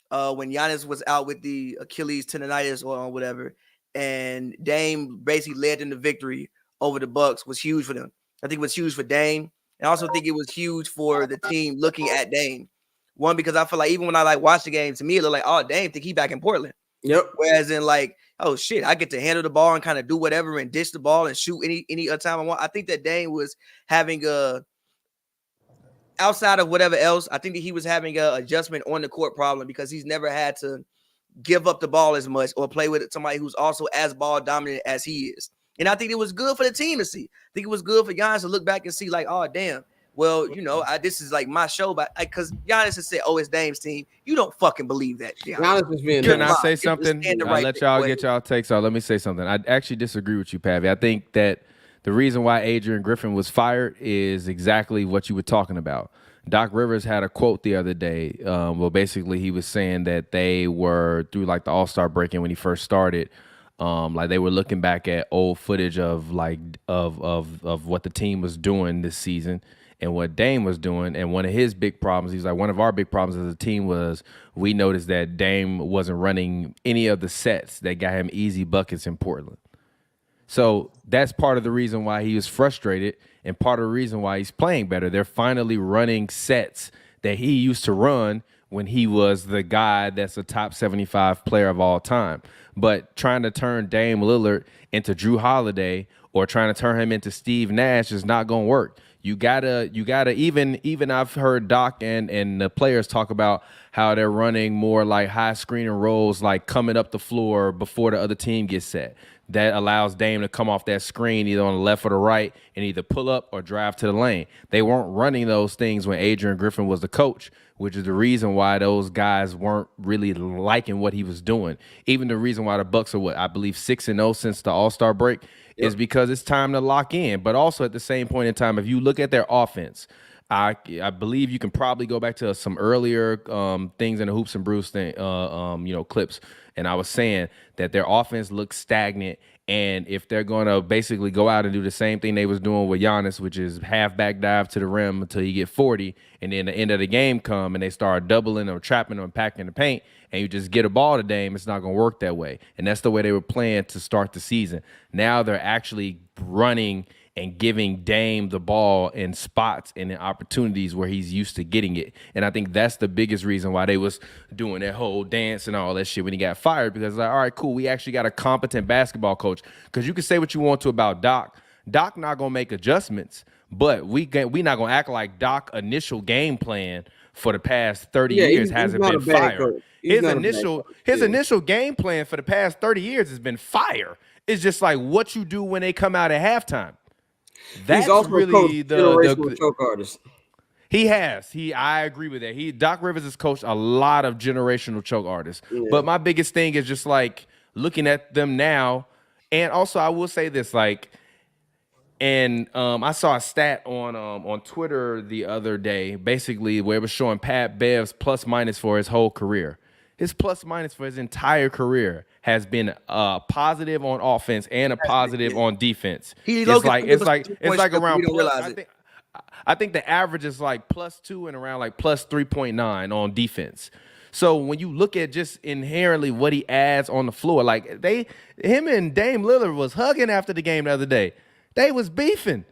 when Giannis was out with the Achilles tendonitis or whatever, and Dame basically led in the victory over the Bucks was huge for them. I think it was huge for Dame. And I also think it was huge for the team looking at Dame. One, because I feel like even when I like watch the game, to me it looked like, oh, Dame think he back in Portland. Yep. Whereas in like, oh shit, I get to handle the ball and kind of do whatever and dish the ball and shoot any time I want. I think that Dame was having outside of whatever else, I think that he was having a adjustment on the court problem because he's never had to give up the ball as much or play with somebody who's also as ball dominant as he is. And I think it was good for the team to see. I think it was good for Giannis to look back and see like, oh, damn. Well, you know, this is like my show, but because Giannis has said, oh, it's Dame's team. You don't fucking believe that. Giannis is being Can I say something? I'll let y'all get y'all takes out. Let me say something. I actually disagree with you, Pavy. I think that the reason why Adrian Griffin was fired is exactly what you were talking about. Doc Rivers had a quote the other day. Well, basically, he was saying that they were through like the All-Star break-in when he first started. Like they were looking back at old footage of like of what the team was doing this season and what Dame was doing. And one of his big problems, he's like, one of our big problems as a team was we noticed that Dame wasn't running any of the sets that got him easy buckets in Portland. So that's part of the reason why he was frustrated and part of the reason why he's playing better. They're finally running sets that he used to run when he was the guy that's a top 75 player of all time. But trying to turn Dame Lillard into Drew Holiday or trying to turn him into Steve Nash is not going to work. You gotta even I've heard Doc and the players talk about how they're running more like high screen and rolls, like coming up the floor before the other team gets set. That allows Dame to come off that screen either on the left or the right and either pull up or drive to the lane. They weren't running those things when Adrian Griffin was the coach, which is the reason why those guys weren't really liking what he was doing. Even the reason why the Bucks are, I believe 6-0 since the All-Star break is because it's time to lock in. But also at the same point in time, if you look at their offense, I believe you can probably go back to some earlier things in the Hoops and Brews thing, clips. And I was saying that their offense looks stagnant. And if they're going to basically go out and do the same thing they was doing with Giannis, which is half back dive to the rim until you get 40, and then the end of the game come and they start doubling or trapping or packing the paint, and you just get a ball to Dame, it's not going to work that way. And that's the way they were playing to start the season. Now they're actually running and giving Dame the ball in spots and in opportunities where he's used to getting it. And I think that's the biggest reason why they was doing that whole dance and all that shit when he got fired, because like, all right, cool, we actually got a competent basketball coach. Because you can say what you want to about Doc. Doc not going to make adjustments, but we not going to act like Doc initial game plan for the past 30 years hasn't been fire. His initial game plan for the past 30 years has been fire. It's just like what you do when they come out at halftime. That's he's also really the choke artist. He has. I agree with that. Doc Rivers has coached a lot of generational choke artists. Yeah. But my biggest thing is just like looking at them now. And also I will say this, like, and I saw a stat on Twitter the other day, basically where it was showing Pat Bev's plus minus for his whole career. His plus minus for his entire career has been positive on offense and a positive on defense. It's like around plus. I think the average is like +2 and around like +3.9 on defense. So when you look at just inherently what he adds on the floor, like him and Dame Lillard was hugging after the game the other day. They was beefing.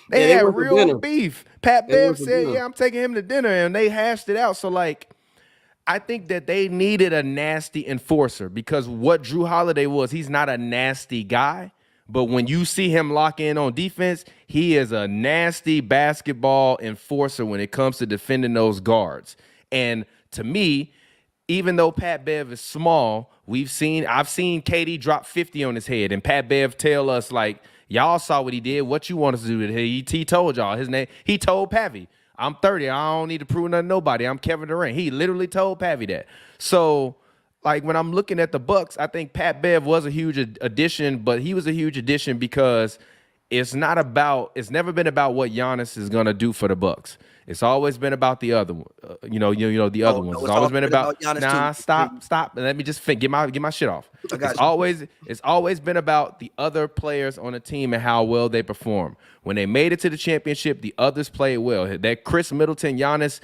They had real beef. Pat Bev said, "Yeah, I'm taking him to dinner," and they hashed it out. So like, I think that they needed a nasty enforcer because what Drew Holiday was, he's not a nasty guy. But when you see him lock in on defense, he is a nasty basketball enforcer when it comes to defending those guards. And to me, even though Pat Bev is small, I've seen KD drop 50 on his head, and Pat Bev tell us like, y'all saw what he did. What you want us to do today? He told y'all his name. He told Pavy, I'm 30. I don't need to prove nothing to nobody. I'm Kevin Durant. He literally told Pavy that. So like when I'm looking at the Bucks, I think Pat Bev was a huge addition, but he was a huge addition because it's never been about what Giannis is gonna do for the Bucks. It's always been about the other one. The other ones. It's always been about stop. Let me just get my shit off. It's always been about the other players on the team and how well they perform. When they made it to the championship, the others played well. That Chris Middleton, Giannis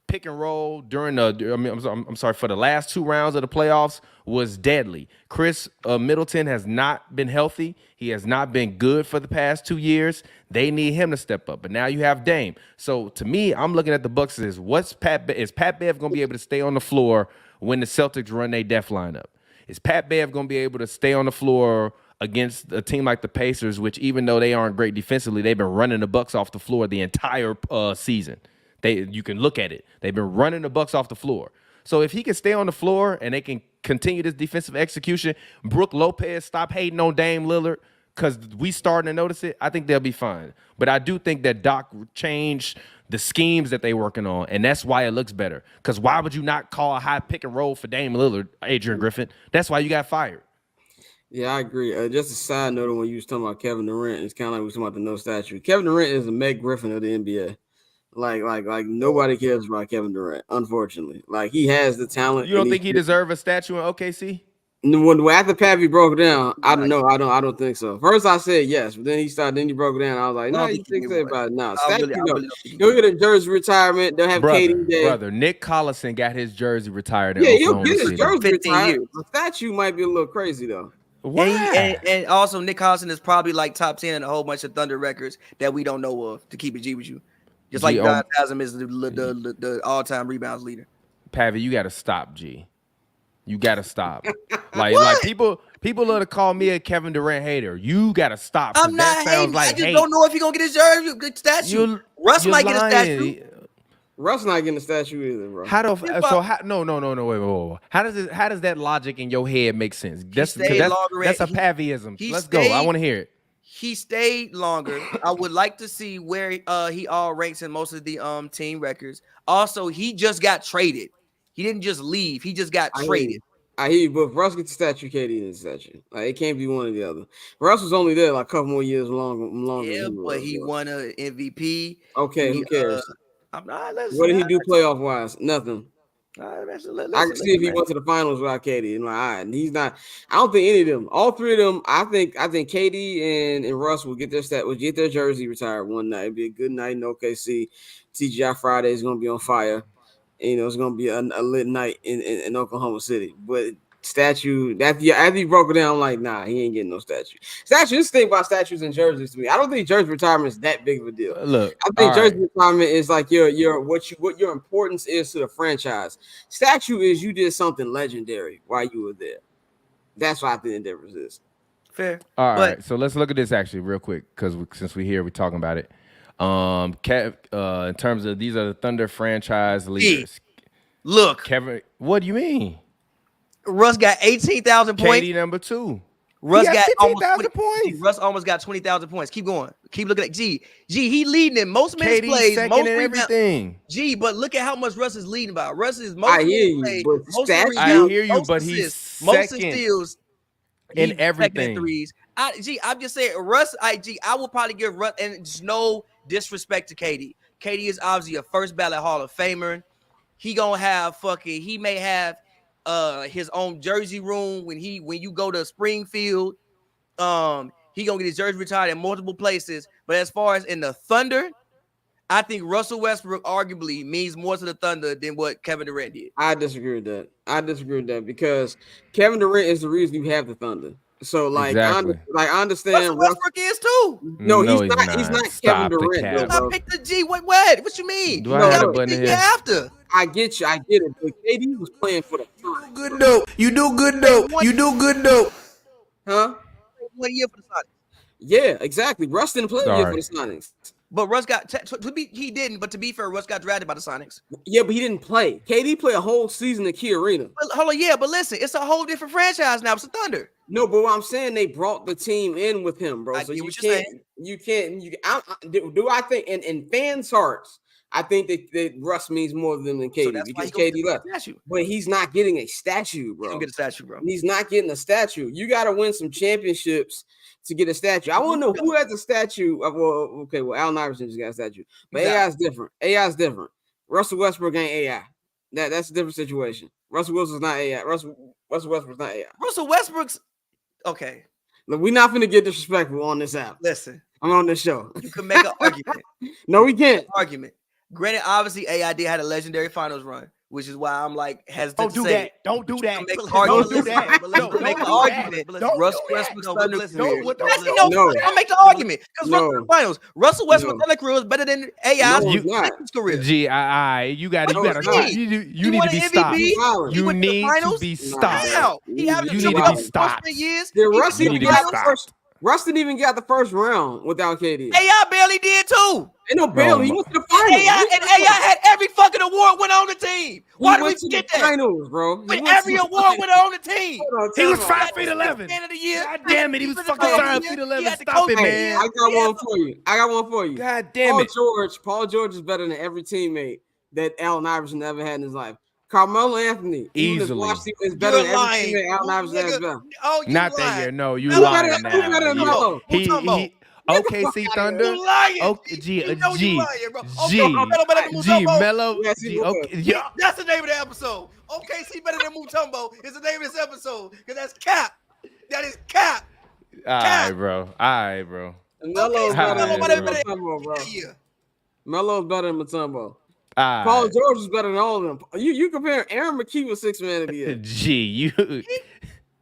pick and roll during for the last 2 rounds of the playoffs was deadly. Chris Middleton has not been healthy. He has not been good for the past 2 years. They need him to step up. But now you have Dame. So to me, I'm looking at the Bucks as is Pat Bev going to be able to stay on the floor when the Celtics run their death lineup? Is Pat Bev going to be able to stay on the floor against a team like the Pacers, which even though they aren't great defensively, they've been running the Bucks off the floor the entire season. You can look at it. They've been running the Bucks off the floor. So if he can stay on the floor and they can continue this defensive execution, Brook Lopez stop hating on Dame Lillard because we starting to notice it, I think they'll be fine. But I do think that Doc changed the schemes that they're working on, and that's why it looks better. Because why would you not call a high pick and roll for Dame Lillard, Adrian Griffin? That's why you got fired. Yeah, I agree. Just a side note, when you was talking about Kevin Durant, it's kind of like we was talking about the no statue. Kevin Durant is the Meg Griffin of the NBA. Like nobody cares about Kevin Durant, unfortunately. Like he has the talent. You don't think he deserves a statue in OKC? When after Pavy broke it down, I don't know. I don't think so. First I said yes, but then he broke it down. I was like, no, you think about it now. He'll get a jersey retirement. They'll have KD Day. Brother, Nick Collison got his jersey retired. Yeah, he'll get his jersey retired. The statue might be a little crazy though. Why? And also Nick Collison is probably like top 10 in a whole bunch of Thunder records that we don't know of, to keep it G with you. Just like Don Tasm is the all-time rebounds leader. Pavy, you got to stop, G. You got to stop. like people love to call me a Kevin Durant hater. You got to stop. I'm not hating. I just don't know if he's going to get his jersey statue. Russ might get a statue. Russ not getting a statue either, bro. Wait. How does that logic in your head make sense? That's a Pavyism. Let's go. I want to hear it. He stayed longer. I would like to see where he all ranks in most of the team records. Also, he just got traded. He didn't just leave. He just got traded. I hear you, but if Russ gets the statue, KD gets the statue. Like it can't be one or the other. Russ was only there like a couple more years longer. Yeah, but he won an MVP. Okay, who cares? What did he do playoff wise? Nothing. I can see if he went to the finals without KD. And like, all right, he's not. I don't think any of them. All three of them. I think KD and Russ will get their jersey retired one night. It'd be a good night in OKC. TGI Friday is going to be on fire. And, it's going to be a lit night in Oklahoma City. But statue after he broke it down, I'm like, nah, he ain't getting no statue. This thing about statues and jerseys to me, I don't think jersey retirement is that big of a deal. Look, I think jersey retirement is like what your importance is to the franchise. Statue is you did something legendary while you were there. That's why I think the difference is. Fair. All right, so let's look at this actually real quick because since we're here, we're talking about it. In terms of these are the Thunder franchise leaders. Look, Kevin, what do you mean? Russ got 18,000 points. KD number 2. Russ got almost 15,000 points. Russ almost got 20,000 points. Keep going. Keep looking at G. He leading in most minutes KD plays, second most and rebounds. everything. G, but look at how much Russ is leading by. Russ is most I hear plays, you, but most stats. rebounds, I hear you, most but assists, he's most second steals in second everything. in threes. I'm just saying, Russ. I will probably give Russ, and it's no disrespect to KD. KD is obviously a first ballot Hall of Famer. He gonna have he may have his own jersey room when you go to Springfield. He gonna get his jersey retired in multiple places. But as far as in the Thunder, I think Russell Westbrook arguably means more to the Thunder than what Kevin Durant did. I disagree with that because Kevin Durant is the reason you have the Thunder. So Exactly. I understand. Russell Westbrook is too. No, he's not. He's not Stop Kevin the Durant. cap. Bro. I picked the G. What you mean? Do I have a button here? After. I get you. I get it. But KD was playing for the Sonics. Good dope. You do good dope. You do good dope. Huh? 1 year for the Sonics. Yeah, exactly. Russ didn't play a year for the Sonics. But Russ got he didn't. But to be fair, Russ got drafted by the Sonics. Yeah, but he didn't play. KD played a whole season at Key Arena. But, hold on, yeah, but listen, it's a whole different franchise now. It's the Thunder. No, but what I'm saying, they brought the team in with him, bro. I So get you what you're can't. Do I think in fans' hearts, I think that Russ means more to them than KD because KD left. But he's not getting a statue, bro. He's gonna get a statue, bro. He's not getting a statue. You got to win some championships to get a statue. I want to know who has a statue. Well, Allen Iverson just got a statue, but AI is different. AI is different. Russell Westbrook ain't AI. That's a different situation. Russell Wilson's not AI. Russell Westbrook's not AI. Russell Westbrook's okay. Look, we're not finna get disrespectful on this app. Listen, I'm on this show. you can make an argument. No, we can't. Argument. Granted, obviously, AI did had a legendary finals run, which is why I'm like hesitant to say. Don't do that. Don't do that. Make an argument. Russell Westbrook's Thunder career. I'll make the argument because Russell finals. Russell Westbrook's Thunder career is better than AI's career. You need to be stopped. You need to be stopped. He averaged triple-double freshman years. Russ didn't even get the first round without KD. AI barely did too. Ain't no barely. He went to the finals. AI had every fucking award winner on the team. Why do we forget that? Finals, bro. With every award winner on the team. He was 5'11". God damn it, he was fucking 5'11". Stop it, man. I got one for you. God damn it. Paul George is better than every teammate that Allen Iverson ever had in his life. Carmelo Anthony easily is better than every teammate Allen Iverson has been. Not that year. No, you lying now. Who's better than Melo? OKC Thunder. Melo. That's the name of the episode. OKC better than Mutombo is the name of this episode because that's cap. That is cap. All right, bro. Melo's better than Mutombo, bro. Melo's better than Mutombo. Paul George is better than all of them. You compare Aaron McKee with 6 man of the year.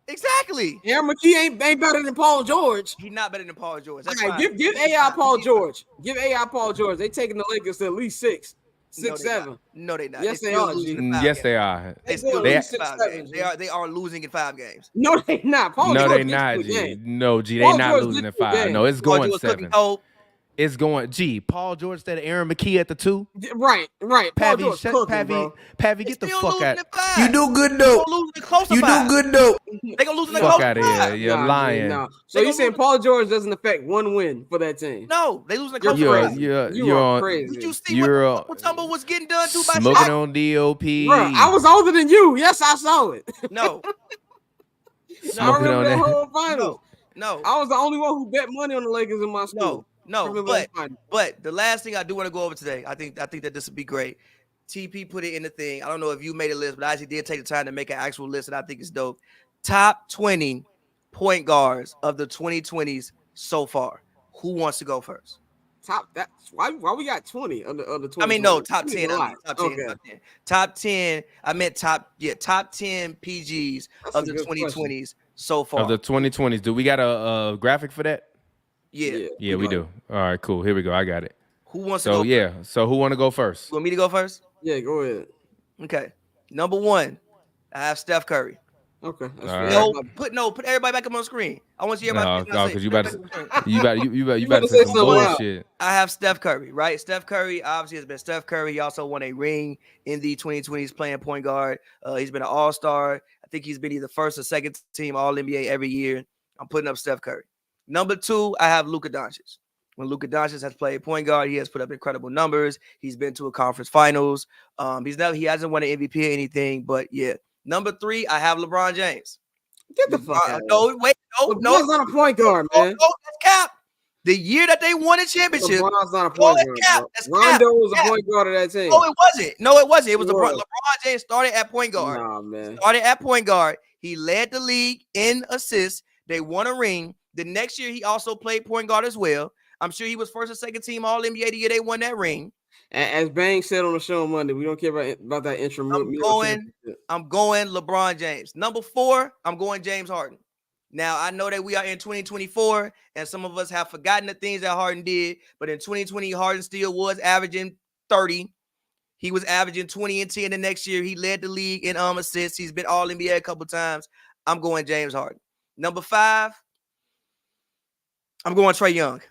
Exactly. Aaron McKee ain't better than Paul George. He's not better than Paul George. That's right, give AI Paul George. Give AI Paul George. They taking the Lakers to at least 6, 7. No, they not. Yes, they are. Yes, they are. They still lose 5 games. They are losing in 5 games. No, they not. No, they not. G. No, G. They not losing in 5. No, it's going 7. It's going. Paul George instead of Aaron McKee at the 2. Right. Pavy, get the fuck out. You do good dope. You do good dope. They gonna lose in the fuck out of here. You're lying. No. So you saying Paul George doesn't affect 1 win for that team? No, they lose in the close. You're crazy. Did you see what Mutombo was getting done to by smoking on DOP? Bro, I was older than you. Yes, I saw it. No. Smoking on that whole final. No. I was the only one who bet money on the Lakers in my school. No, but the last thing I do want to go over today, I think that this would be great. TP put it in the thing. I don't know if you made a list, but I actually did take the time to make an actual list, and I think it's dope. Top 20 point guards of the 2020s so far. Who wants to go first? That's why we got 20 on the 20. I mean, no, top 10. Top 10. I meant top 10 PGs of the 2020s so far. Of the 2020s. Do we got a graphic for that? Yeah, we do. All right, cool. Here we go. I got it. Who wants to go first? So who want to go first? You want me to go first? Yeah, go ahead. Okay. Number 1, I have Steph Curry. Okay. Put everybody back up on the screen. I want you everybody. No, because you about to say some bullshit. I have Steph Curry, right? Steph Curry obviously has been Steph Curry. He also won a ring in the 2020s playing point guard. He's been an all-star. I think he's been either first or second team All-NBA every year. I'm putting up Steph Curry. Number 2, I have Luka Doncic. When Luka Doncic has played point guard, he has put up incredible numbers. He's been to a conference finals. He hasn't won an MVP or anything, but yeah. Number 3, I have LeBron James. Get the fuck out. No, wait, no. LeBron's not a point guard, man. No, that's cap. The year that they won a championship. LeBron's not a point guard. Rondo was a point guard of that team. No, it wasn't. It was LeBron James started at point guard. Nah, man. Started at point guard. He led the league in assists. They won a ring. The next year, he also played point guard as well. I'm sure he was first or second team All-NBA the year they won that ring. As Bang said on the show on Monday, we don't care about that intramural. I'm going LeBron James. Number 4, I'm going James Harden. Now, I know that we are in 2024, and some of us have forgotten the things that Harden did, but in 2020, Harden still was averaging 30. He was averaging 20 and 10 the next year. He led the league in assists. He's been All-NBA a couple times. I'm going James Harden. Number 5, I'm going Trae Young.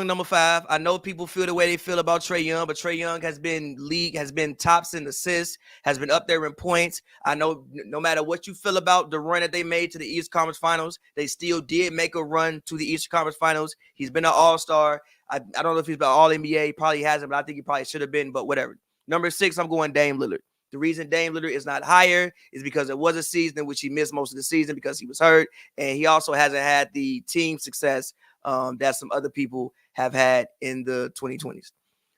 Number 5. I know people feel the way they feel about Trae Young, but Trae Young has been tops in assists, has been up there in points. I know no matter what you feel about the run that they made to the East Conference Finals, they still did make a run to the Eastern Conference Finals. He's been an all-star. I don't know if he's been All-NBA. He probably hasn't, but I think he probably should have been, but whatever. Number 6, I'm going Dame Lillard. The reason Dame Lillard is not higher is because it was a season in which he missed most of the season because he was hurt, and he also hasn't had the team success that some other people have had in the 2020s.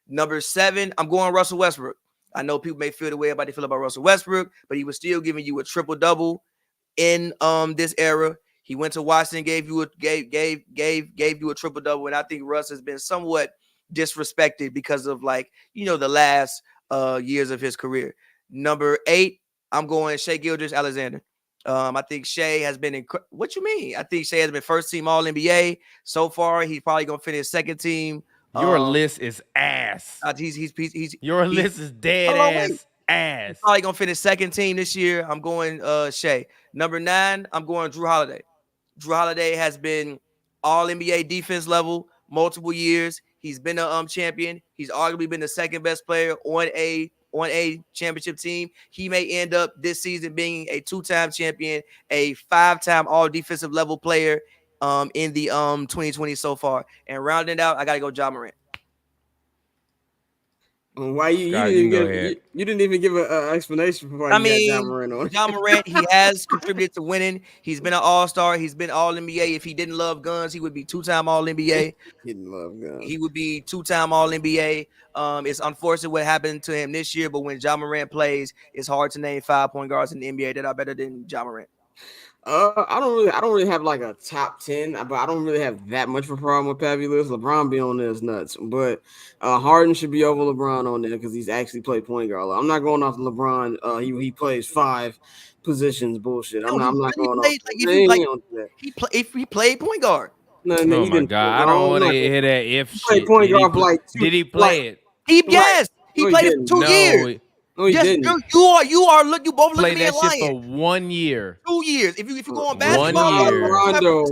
Number 7, I'm going Russell Westbrook. I know people may feel the way they feel about Russell Westbrook, but he was still giving you a triple-double in this era. He went to Washington, gave you a triple-double, and I think Russ has been somewhat disrespected because of the last years of his career. Number 8, I'm going Shai Gilgeous-Alexander. I think Shai has been what you mean? I think Shai has been first team All-NBA so far. He's probably gonna finish second team. Your list is ass. Your list is dead ass. He's probably gonna finish second team this year. I'm going Shai. Number 9, I'm going Jrue Holiday. Jrue Holiday has been All-NBA defense level multiple years. He's been a champion. He's arguably been the second best player on a championship team. He may end up this season being a 2-time champion, a 5-time all defensive level player in the 2020 so far. And rounding out, I gotta go Ja Morant. Why you didn't even give an explanation for why you had Ja Morant on. Ja Morant, he has contributed to winning. He's been an all-star. He's been All-NBA. If he didn't love guns, he would be 2-time All-NBA. He didn't love guns. He would be 2-time All-NBA. It's unfortunate what happened to him this year, but when Ja Morant plays, it's hard to name 5 point guards in the NBA that are better than Ja Morant. I don't really have like a top 10, but I don't really have that much of a problem with Pavy list. LeBron be on there is nuts, but Harden should be over LeBron on there because he's actually played point guard. I'm not going off LeBron. He plays 5 positions. Bullshit. I'm not going off. If he played point guard. No, oh my God! I don't want to hear that. If he played point guard for like 2, did he play it? He played it for 2 years. No, he didn't. You both played looking at that shit for 1 year. 2 years. If you go on basketball, 1 year. Rondo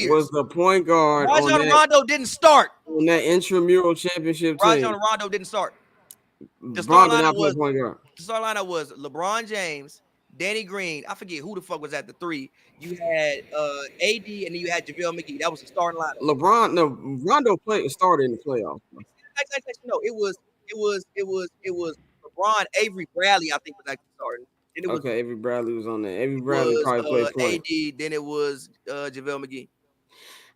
was the point guard. Rondo didn't start on that intramural championship team. Rondo didn't start. The starting lineup was LeBron James, Danny Green. I forget who the fuck was at the 3. You had AD, and then you had JaVale McGee. That was the starting lineup. Rondo started in the playoffs. No, it was LeBron, Avery Bradley, I think, was actually starting. Avery Bradley was on there. Avery Bradley probably played point. AD, then it was JaVale McGee.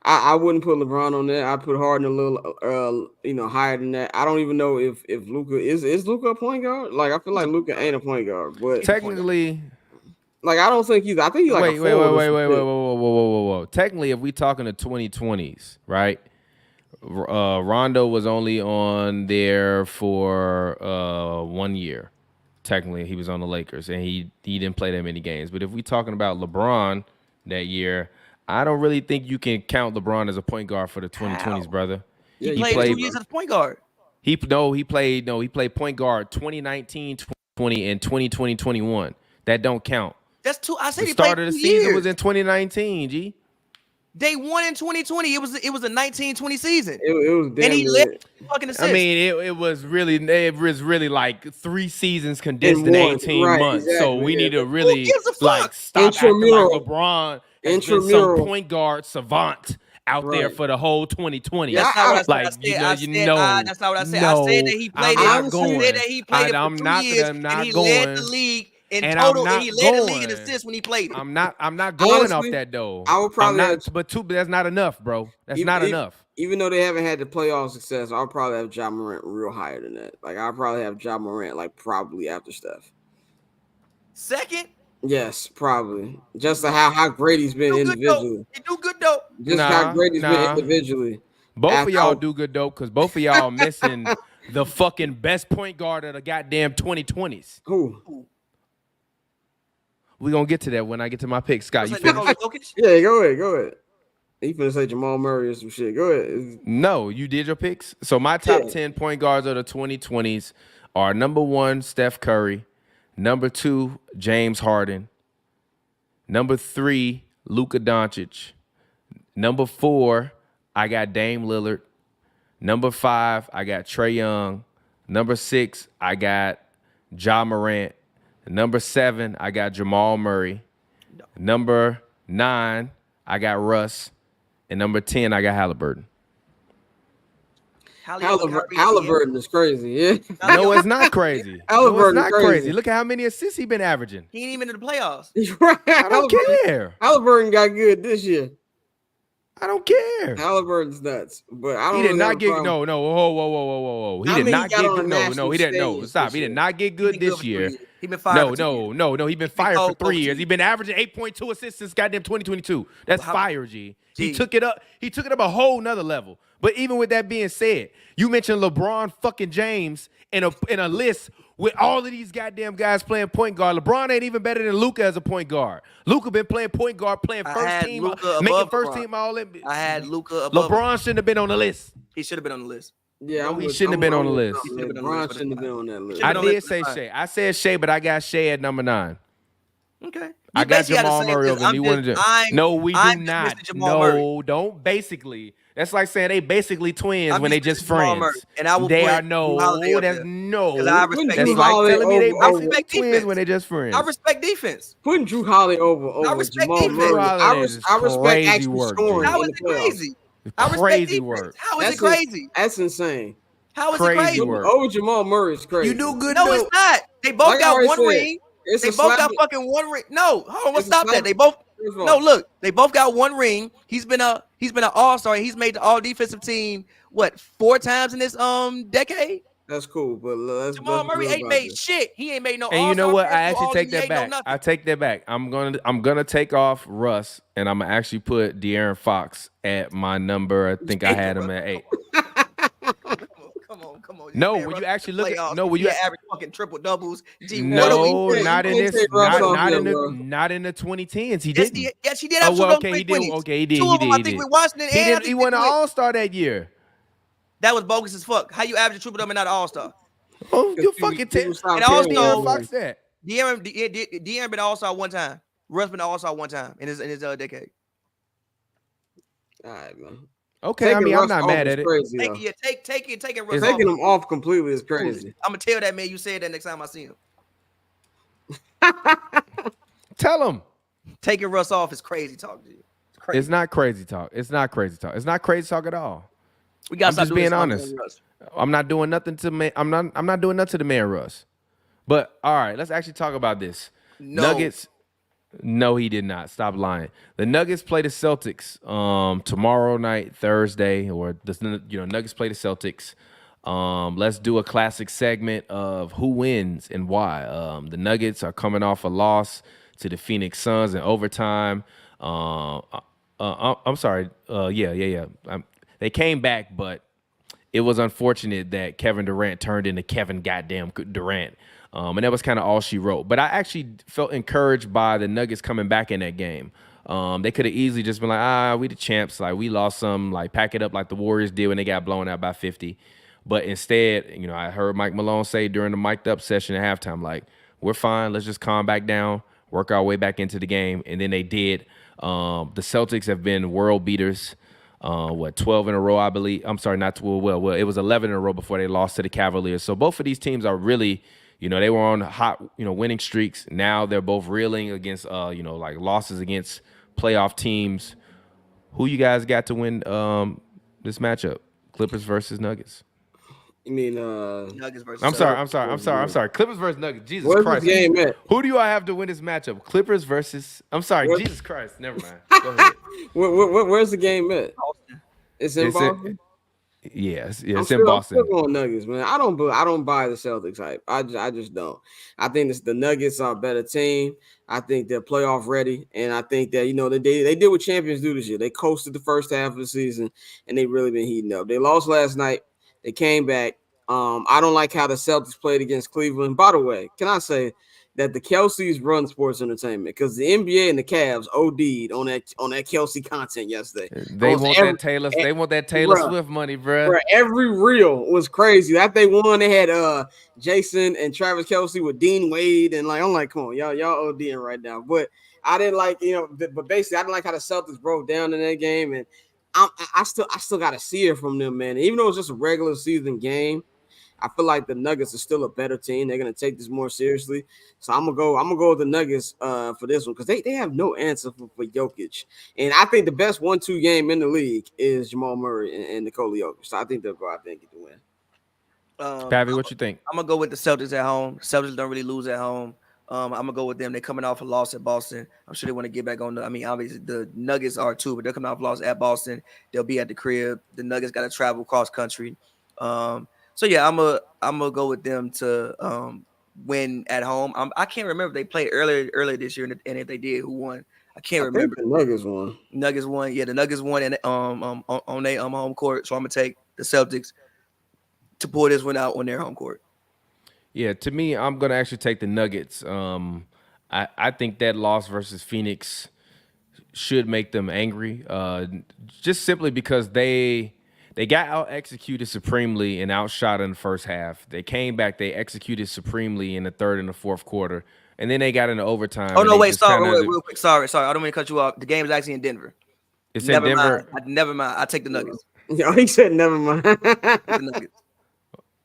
I wouldn't put LeBron on there. I put Harden a little, higher than that. I don't even know if Luka is Luka a point guard. Like I feel like Luka ain't a point guard, but technically, like I don't think he's. I think he's like wait, whoa. Technically, if we talking the 2020s, right? Rondo was only on there for 1 year. Technically, he was on the Lakers, and he didn't play that many games. But if we talking about LeBron that year, I don't really think you can count LeBron as a point guard for the 2020s, brother. Yeah, he played 2 years as a point guard. He played point guard 2019, 2020, and 2020, 21. That don't count. That's 2. I said the start of the season was in 2019, G. They won in 2020. It was a 19-20 season. It was damn, and he led fucking assists. I mean, it was really like 3 seasons condensed in 18 months. Exactly, so we need to really stop acting like LeBron has been some point guard savant out there for the whole 2020. That's not what I said. That's not what I said. I said that he played it. I said that he played it for 2 years, and he led the league in total. And he led the league in assists when he played it. I'm not going off that though. I would probably but that's not enough, bro. That's not enough. Even though they haven't had the playoff success, I'll probably have Ja Morant real higher than that. Like I'll probably have Ja Morant like probably after Steph. Second? Yes, probably. Just how great he's been individually. He do good though. Just how great he's been individually. Both of y'all do good though, because both of y'all missing the fucking best point guard of the goddamn 2020s. Who? We're gonna get to that when I get to my pick. Scott, you finished? Yeah, go ahead. He finna say Jamal Murray or some shit. Go ahead. No, you did your picks. So my top 10 point guards of the 2020s are number 1, Steph Curry. Number 2, James Harden. Number 3, Luka Doncic. Number 4, I got Dame Lillard. Number 5, I got Trae Young. Number 6, I got Ja Morant. Number 7, I got Jamal Murray. Number 9, I got Russ. And number 10, I got Halliburton. Halliburton is crazy. Yeah. No, it's not crazy. Halliburton is crazy. Look at how many assists he's been averaging. He ain't even in the playoffs. I don't care. Halliburton got good this year. I don't care. Halliburton's nuts, but I don't. He did not get whoa. He did not get good. No, he didn't. No, stop. He did not get good this year. He been fired. No. He been fired for 3 years. He been averaging 8.2 assists since goddamn 2022. That's fire, G. He took it up. He took it up a whole nother level. But even with that being said, you mentioned LeBron fucking James in a list with all of these goddamn guys playing point guard. LeBron ain't even better than Luka as a point guard. Luka been playing point guard, playing first team, making first team all in. I had Luka above. LeBron shouldn't have been on the list. He should have been on the list. Yeah, he shouldn't have been on the list. LeBron shouldn't have been on that list. I did say Shea. I said Shea, but I got Shea at number 9. Okay. I got Jamal Murray over him. No, we do not. No, don't basically. That's like saying they basically twins when they just friends. And I will they are no. That's no. I respect that's like telling me they basically twins when they just friends. I respect defense. Putting Drew Holiday over Jamal Murray. I respect actual scoring. How is it crazy? Crazy work. How is it crazy? That's insane. How is it crazy? Over Jamal Murray is crazy. You do good. No, it's not. They both got one ring. They both got fucking one ring. No, hold on, stop that. They both. No, look, they both got one ring. He's been an all-star. He's made the all-defensive team 4 times in this decade. That's cool, but Jamal Murray ain't made shit. He ain't made no. And you know what? I actually take that back. I take that back. I'm gonna take off Russ, and I'm gonna actually put De'Aaron Fox at my number. I think I had him at 8. Come on. No, when you actually look at when you average fucking triple doubles. No, not in this. Not in the 2010s. He didn't. Yes, he did. Okay, he did. Okay, he did. Two of them, I think, with Washington. He won an All-Star that year. That was bogus as fuck. How you average a triple double and not an All-Star? Oh, you fucking tell. And also, Fox that. De'Aaron been an All-Star one time. Russ been an All-Star one time in his decade. All right, man. Okay, I mean, I'm not mad at it. Crazy, take it. Taking him off completely is crazy. I'm gonna tell that man you said that next time I see him. Tell him. Taking Russ off is crazy talk to you. It's not crazy talk. It's not crazy talk at all. We gotta stop just being honest. I'm not doing nothing to man. I'm not doing nothing to the man Russ. But all right, let's actually talk about this. Nuggets. No, he did not. Stop lying. The Nuggets play the Celtics tomorrow night, Thursday, or Nuggets play the Celtics. Let's do a classic segment of who wins and why. The Nuggets are coming off a loss to the Phoenix Suns in overtime. I'm sorry. They came back, but it was unfortunate that Kevin Durant turned into Kevin goddamn Durant. And that was kind of all she wrote. But I actually felt encouraged by the Nuggets coming back in that game. They could have easily just been like, we the champs. Like, we lost some. Like, pack it up like the Warriors did when they got blown out by 50. But instead, I heard Mike Malone say during the mic'd up session at halftime, like, we're fine. Let's just calm back down, work our way back into the game. And then they did. The Celtics have been world beaters. 12 in a row, I believe. I'm sorry, not 12. Well, it was 11 in a row before they lost to the Cavaliers. So both of these teams are really, they were on hot, winning streaks. Now they're both reeling against, like losses against playoff teams. Who you guys got to win this matchup? Clippers versus Nuggets. You mean Nuggets versus I'm sorry. Clippers versus Nuggets. Jesus Where's Christ. this game at? Who do I have to win this matchup? Clippers versus. I'm sorry. Where- Jesus Christ. Never mind. Go ahead. Where's the game at? Boston. It's in Boston. Yes, I'm it's in Boston. I'm still going Nuggets, man. I don't buy the Celtics hype. I just don't. I think the Nuggets are a better team. I think they're playoff ready, and I think that they did what champions do this year. They coasted the first half of the season, and they really been heating up. They lost last night. They came back. I don't like how the Celtics played against Cleveland. By the way, can I say that the Kelceys run sports entertainment because the NBA and the Cavs OD'd on that Kelsey content yesterday. They want that Taylor Swift money, bro. Every reel was crazy. That they won, they had Jason and Travis Kelce with Dean Wade, and I'm like, come on, y'all ODing right now. But I didn't like, but basically I didn't like how the Celtics broke down in that game, and I still got to see it from them, man. And even though it's just a regular season game, I feel like the Nuggets are still a better team. They're gonna take this more seriously. So I'm gonna go with the Nuggets for this one because they have no answer for Jokic. And I think the best 1-2 game in the league is Jamal Murray and Nikola Jokic. So I think they'll go out there and get the win. Pavy, what you think? I'm gonna go with the Celtics at home. Celtics don't really lose at home. I'm gonna go with them. They're coming off a loss at Boston. I'm sure they want to get back on obviously the Nuggets are too, but they're coming off a loss at Boston. They'll be at the crib. The Nuggets got to travel cross country. So yeah, I'm gonna go with them to win at home. I can't remember if they played earlier this year, and if they did, who won? I can't remember. The Nuggets won. Nuggets won. Yeah, the Nuggets won and on their home court. So I'm gonna take the Celtics to pull this one out on their home court. Yeah, to me, I'm gonna actually take the Nuggets. I think that loss versus Phoenix should make them angry, just simply because they got out-executed supremely and outshot in the first half. They came back, they executed supremely in the third and the fourth quarter, and then they got into overtime. Oh, no, wait, real quick. Sorry. I don't mean to cut you off. The game is actually in Denver. It's in Denver? Never mind. I take the Nuggets. Yeah, he said never mind. The Nuggets.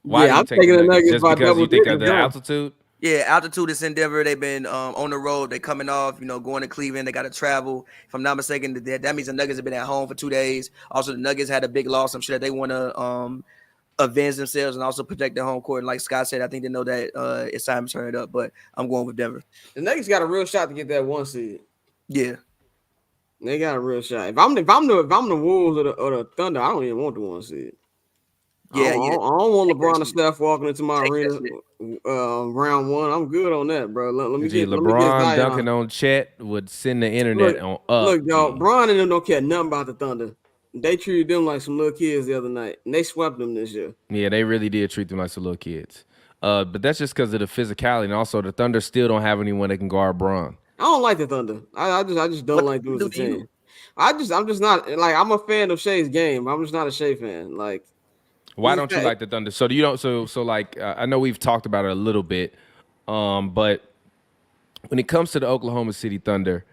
Why I'm taking the Nuggets? Just by because you think of digits, the altitude? Yeah, altitude is in Denver. They've been on the road. They're coming off, going to Cleveland. They got to travel. If I'm not mistaken, that means the Nuggets have been at home for 2 days. Also, the Nuggets had a big loss. I'm sure that they want to avenge themselves and also protect their home court. And like Scott said, I think they know that it's time to turn it up. But I'm going with Denver. The Nuggets got a real shot to get that 1 seed. Yeah, they got a real shot. If I'm the Wolves or the Thunder, I don't even want the 1 seed. Yeah, I don't want LeBron and Steph walking into my arena round 1. I'm good on that, bro. Let me get LeBron dunking on Chet would send the internet on up. Look, y'all, Bron and them don't care nothing about the Thunder. They treated them like some little kids the other night, and they swept them this year. Yeah, they really did treat them like some little kids. But that's just because of the physicality, and also the Thunder still don't have anyone that can guard Bron. I don't like the Thunder. I just don't like them as a team. I'm just not like I'm a fan of Shea's game. I'm just not a Shea fan. Like. Why don't you like the Thunder? So I know we've talked about it a little bit, but when it comes to the Oklahoma City Thunder,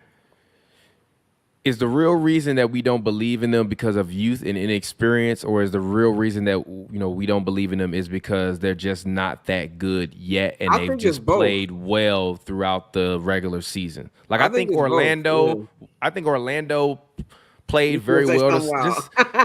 is the real reason that we don't believe in them because of youth and inexperience, or is the real reason that we don't believe in them is because they're just not that good yet and they've just played well throughout the regular season? Like I think Orlando played very well.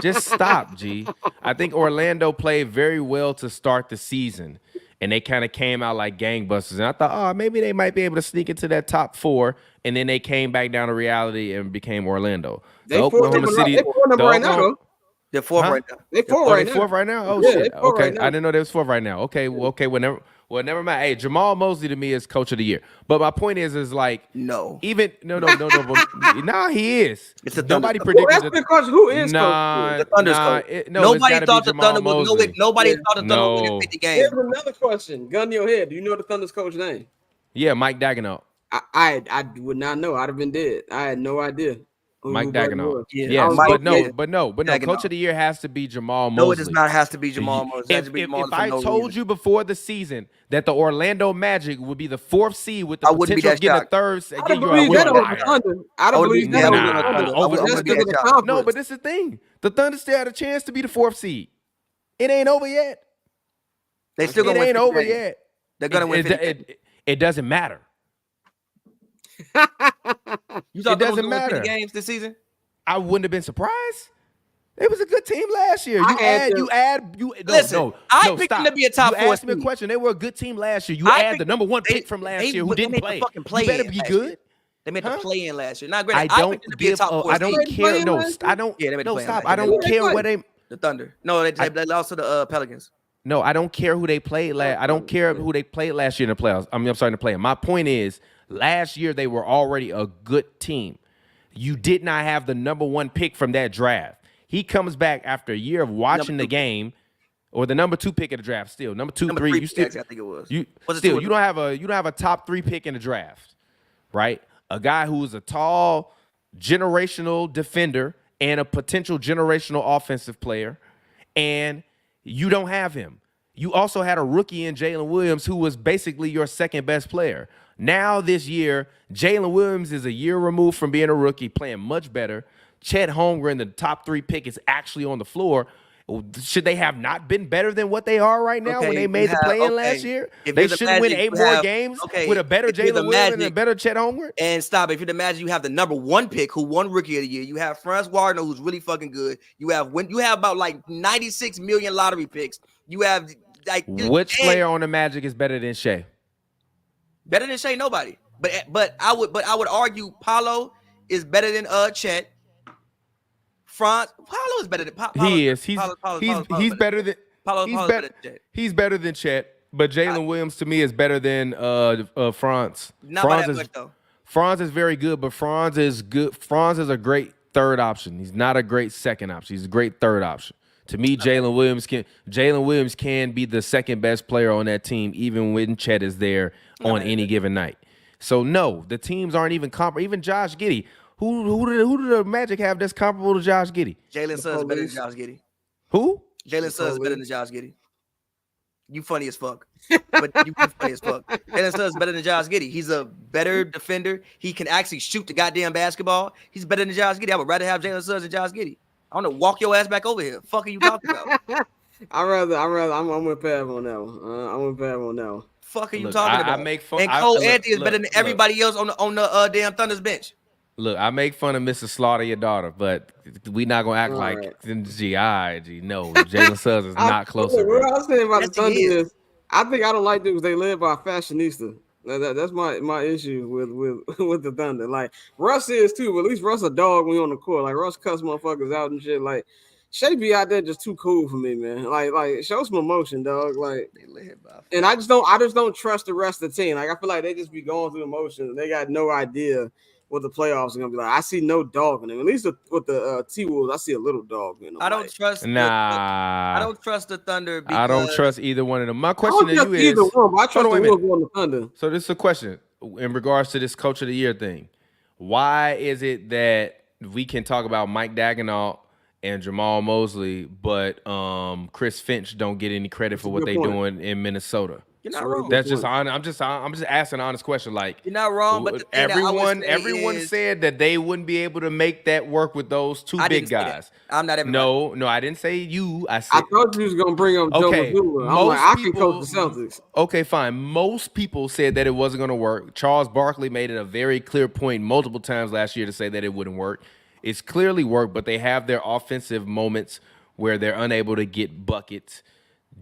Just stop, G. I think Orlando played very well to start the season, and they kind of came out like gangbusters. And I thought, maybe they might be able to sneak into that top 4, and then they came back down to reality and became Orlando. They're 4th right now. They're 4th right now. They're 4th right now. Oh, yeah, shit. Okay, right now. I didn't know they was 4th right now. Okay, well, never mind. Hey, Jamal Mosley to me is coach of the year. But my point is like no. Even no. But, nah, he is. It's the nobody Thunder. predicted who is coach? The Thunder's coach. Nobody thought the Thunder would win 50 games. Here's another question. Gun to your head. Do you know the Thunder's coach name? Yeah, Mike Daigneault. I would not know. I'd have been dead. I had no idea. Mike Daigneault. Yeah. Yes, but no. Coach of the year has to be Jamal Mosley. No, it does not have to be Jamal Mosley. If I told you before the season that the Orlando Magic would be the 4th seed with the potential of getting a 3rd, I don't believe that over the Thunder. I don't believe that. No, but this is the thing. The Thunder still had a chance to be the 4th seed. It ain't over yet. They still gonna win. It ain't over yet. They're gonna win. It doesn't matter. You thought it doesn't those were matter. games this season? I wouldn't have been surprised. It was a good team last year. Listen, I picked them to be a top 4 You asked me a seed. question. They were a good team last year. You add the number 1 pick from last year who didn't play. You better be good. They made the play in last year. Not great. I don't give. I don't care. No, I don't. Yeah, they made the no, play stop. in. I don't care what they. The Thunder. No, they lost to the Pelicans. No, I don't care who they played. I don't care who they played last year in the playoffs. I'm starting to play. My point is, last year they were already a good team. You did not have the number 1 pick from that draft. He comes back after a year of watching the game, or the number 2 pick in the draft. Still, number 2, 3. You still, I think it was. You don't have a top 3 pick in the draft, right? A guy who is a tall, generational defender and a potential generational offensive player, and you don't have him. You also had a rookie in Jalen Williams who was basically your second best player. Now this year, Jalen Williams is a year removed from being a rookie, playing much better. Chet Holmgren, the top 3 pick, is actually on the floor. Should they have not been better than what they are right now when they made the play-in last year? They should win 8 more games with a better Jalen Williams and a better Chet Holmgren. And stop. If you're the Magic, you have the number 1 pick who won Rookie of the Year. You have Franz Wagner, who's really fucking good. You have about like 96 million lottery picks. You have which player on the Magic is better than Shea? Better than Shea, nobody. But I would argue Paolo is better than Chet. Paolo is better than Paolo. He is. He's better than Chet. He's better than Chet. But Jalen Williams to me is better than Franz. Not by that much though. Franz is very good, but Franz is good. Franz is a great third option. He's not a great second option. He's a great third option. To me, Jalen Williams can be the second best player on that team, even when Chet is there on any given night. So no, the teams aren't even comparable. Even Josh Giddey. Who do the Magic have that's comparable to Josh Giddey? Jalen Suggs better than Josh Giddey. Who? Jalen Suggs better than Josh Giddey. You funny as fuck. But you funny as fuck. Jalen Suggs better than Josh Giddey. He's a better defender. He can actually shoot the goddamn basketball. He's better than Josh Giddey. I would rather have Jalen Suggs than Josh Giddey. I want to walk your ass back over here. Fuck are you talking about? I'm with Pav on that one. I'm with Pav on that one. Fuck are you talking about? I make fun. And Cole Anthony is better than everybody else on the damn Thunder's bench. Look, I make fun of Mr. Slaughter, your daughter, but we not gonna act like no. Jalen Suggs is not closer. What I was saying about the Thunder is, I don't like them because they live by a fashionista. That's my issue with the Thunder. Like Russ is too, but at least Russ a dog when you're on the court. Like Russ cuss motherfuckers out and shit. Like Shea be out there just too cool for me, man. Like show some emotion, dog. Like they live by. And I just don't trust the rest of the team. Like I feel like they just be going through emotions. They got no idea what the playoffs are gonna be like. I see no dog in them. At least with the T-Wolves, I see a little dog in them. I don't trust. I don't trust the Thunder. Because I don't trust either one of them. My question to you is: either one, but I trust the Wolves on the Thunder. So this is a question in regards to this Coach of the Year thing. Why is it that we can talk about Mike Daigneault and Jamal Mosley, but Chris Finch don't get any credit for what they're doing in Minnesota? You're not wrong. That's just I'm just asking an honest question. Like you're not wrong, but everyone said that they wouldn't be able to make that work with those two big guys. I'm not. No, I didn't say you. I said I thought you was gonna bring up Joe Mazzulla. I'm like, I can coach the Celtics. Okay, fine. Most people said that it wasn't gonna work. Charles Barkley made it a very clear point multiple times last year to say that it wouldn't work. It's clearly worked, but they have their offensive moments where they're unable to get buckets.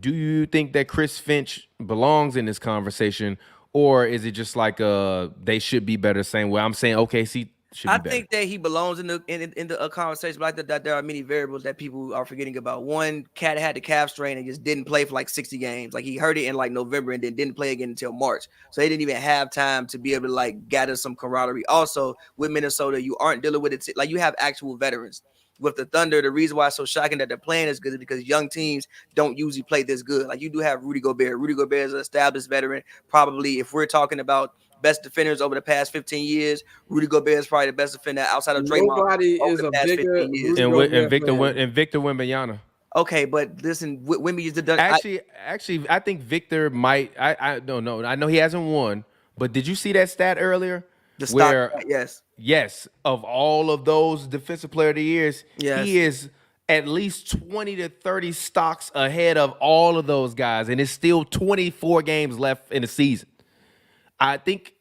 Do you think that Chris Finch belongs in this conversation, or is it just like they should be better the same way? I'm saying OKC should be better. I think that he belongs in the conversation, but I think that there are many variables that people are forgetting about. One, Cat had the calf strain and just didn't play for like 60 games. Like he hurt it in like November and then didn't play again until March. So they didn't even have time to be able to like gather some camaraderie. Also, with Minnesota, you aren't dealing with it like you have actual veterans. With the Thunder, the reason why it's so shocking that they're playing is good is because young teams don't usually play this good. Like you do have Rudy Gobert. Rudy Gobert is an established veteran. Probably, if we're talking about best defenders over the past 15 years, Rudy Gobert is probably the best defender outside of Draymond. Nobody is a bigger and Victor Wembanyama. Okay, but listen, Wemby is the actually, I think Victor might. I don't know. I know he hasn't won, but did you see that stat earlier? The stock, yes, of all of those defensive player of the years, yes. He is at least 20 to 30 stocks ahead of all of those guys, and it's still 24 games left in the season. I think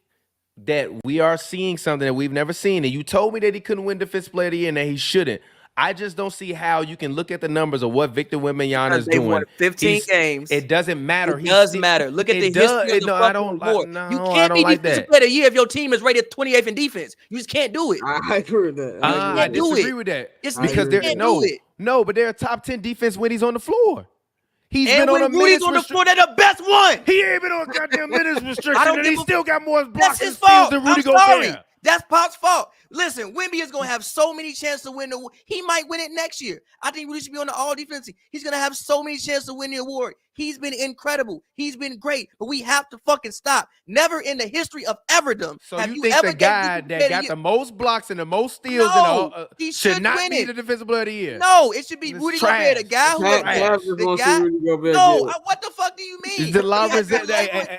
that we are seeing something that we've never seen. And you told me that he couldn't win Defensive Player of the Year and that he shouldn't. I just don't see how you can look at the numbers of what Victor Wembanyama is doing. Won 15 games. It doesn't matter. It does matter. Look at the history of the fucking award. You can't be Defensive Player of the Year if your team is rated 28th in defense. You just can't do it. I agree with that. I disagree with that. Because but they're a top 10 defense when he's on the floor. He's been on a Rudy's on the floor, they're the best one. He ain't been on goddamn minutes restriction, and he still got more blocks and his steals fault. than Rudy I'm sorry. Gobert. That's Pop's fault. Listen, Wemby is going to have so many chances to win the award. He might win it next year. I think Rudy should be on the all-defense team. He's going to have so many chances to win the award. He's been incredible. He's been great. But we have to fucking stop. Never in the history of everdom. So you think the guy that got the most blocks and the most steals he should not be the Defensive Player of the Year? No, it should be Rudy Gobert, the guy who what the fuck do you mean? The La Resistance.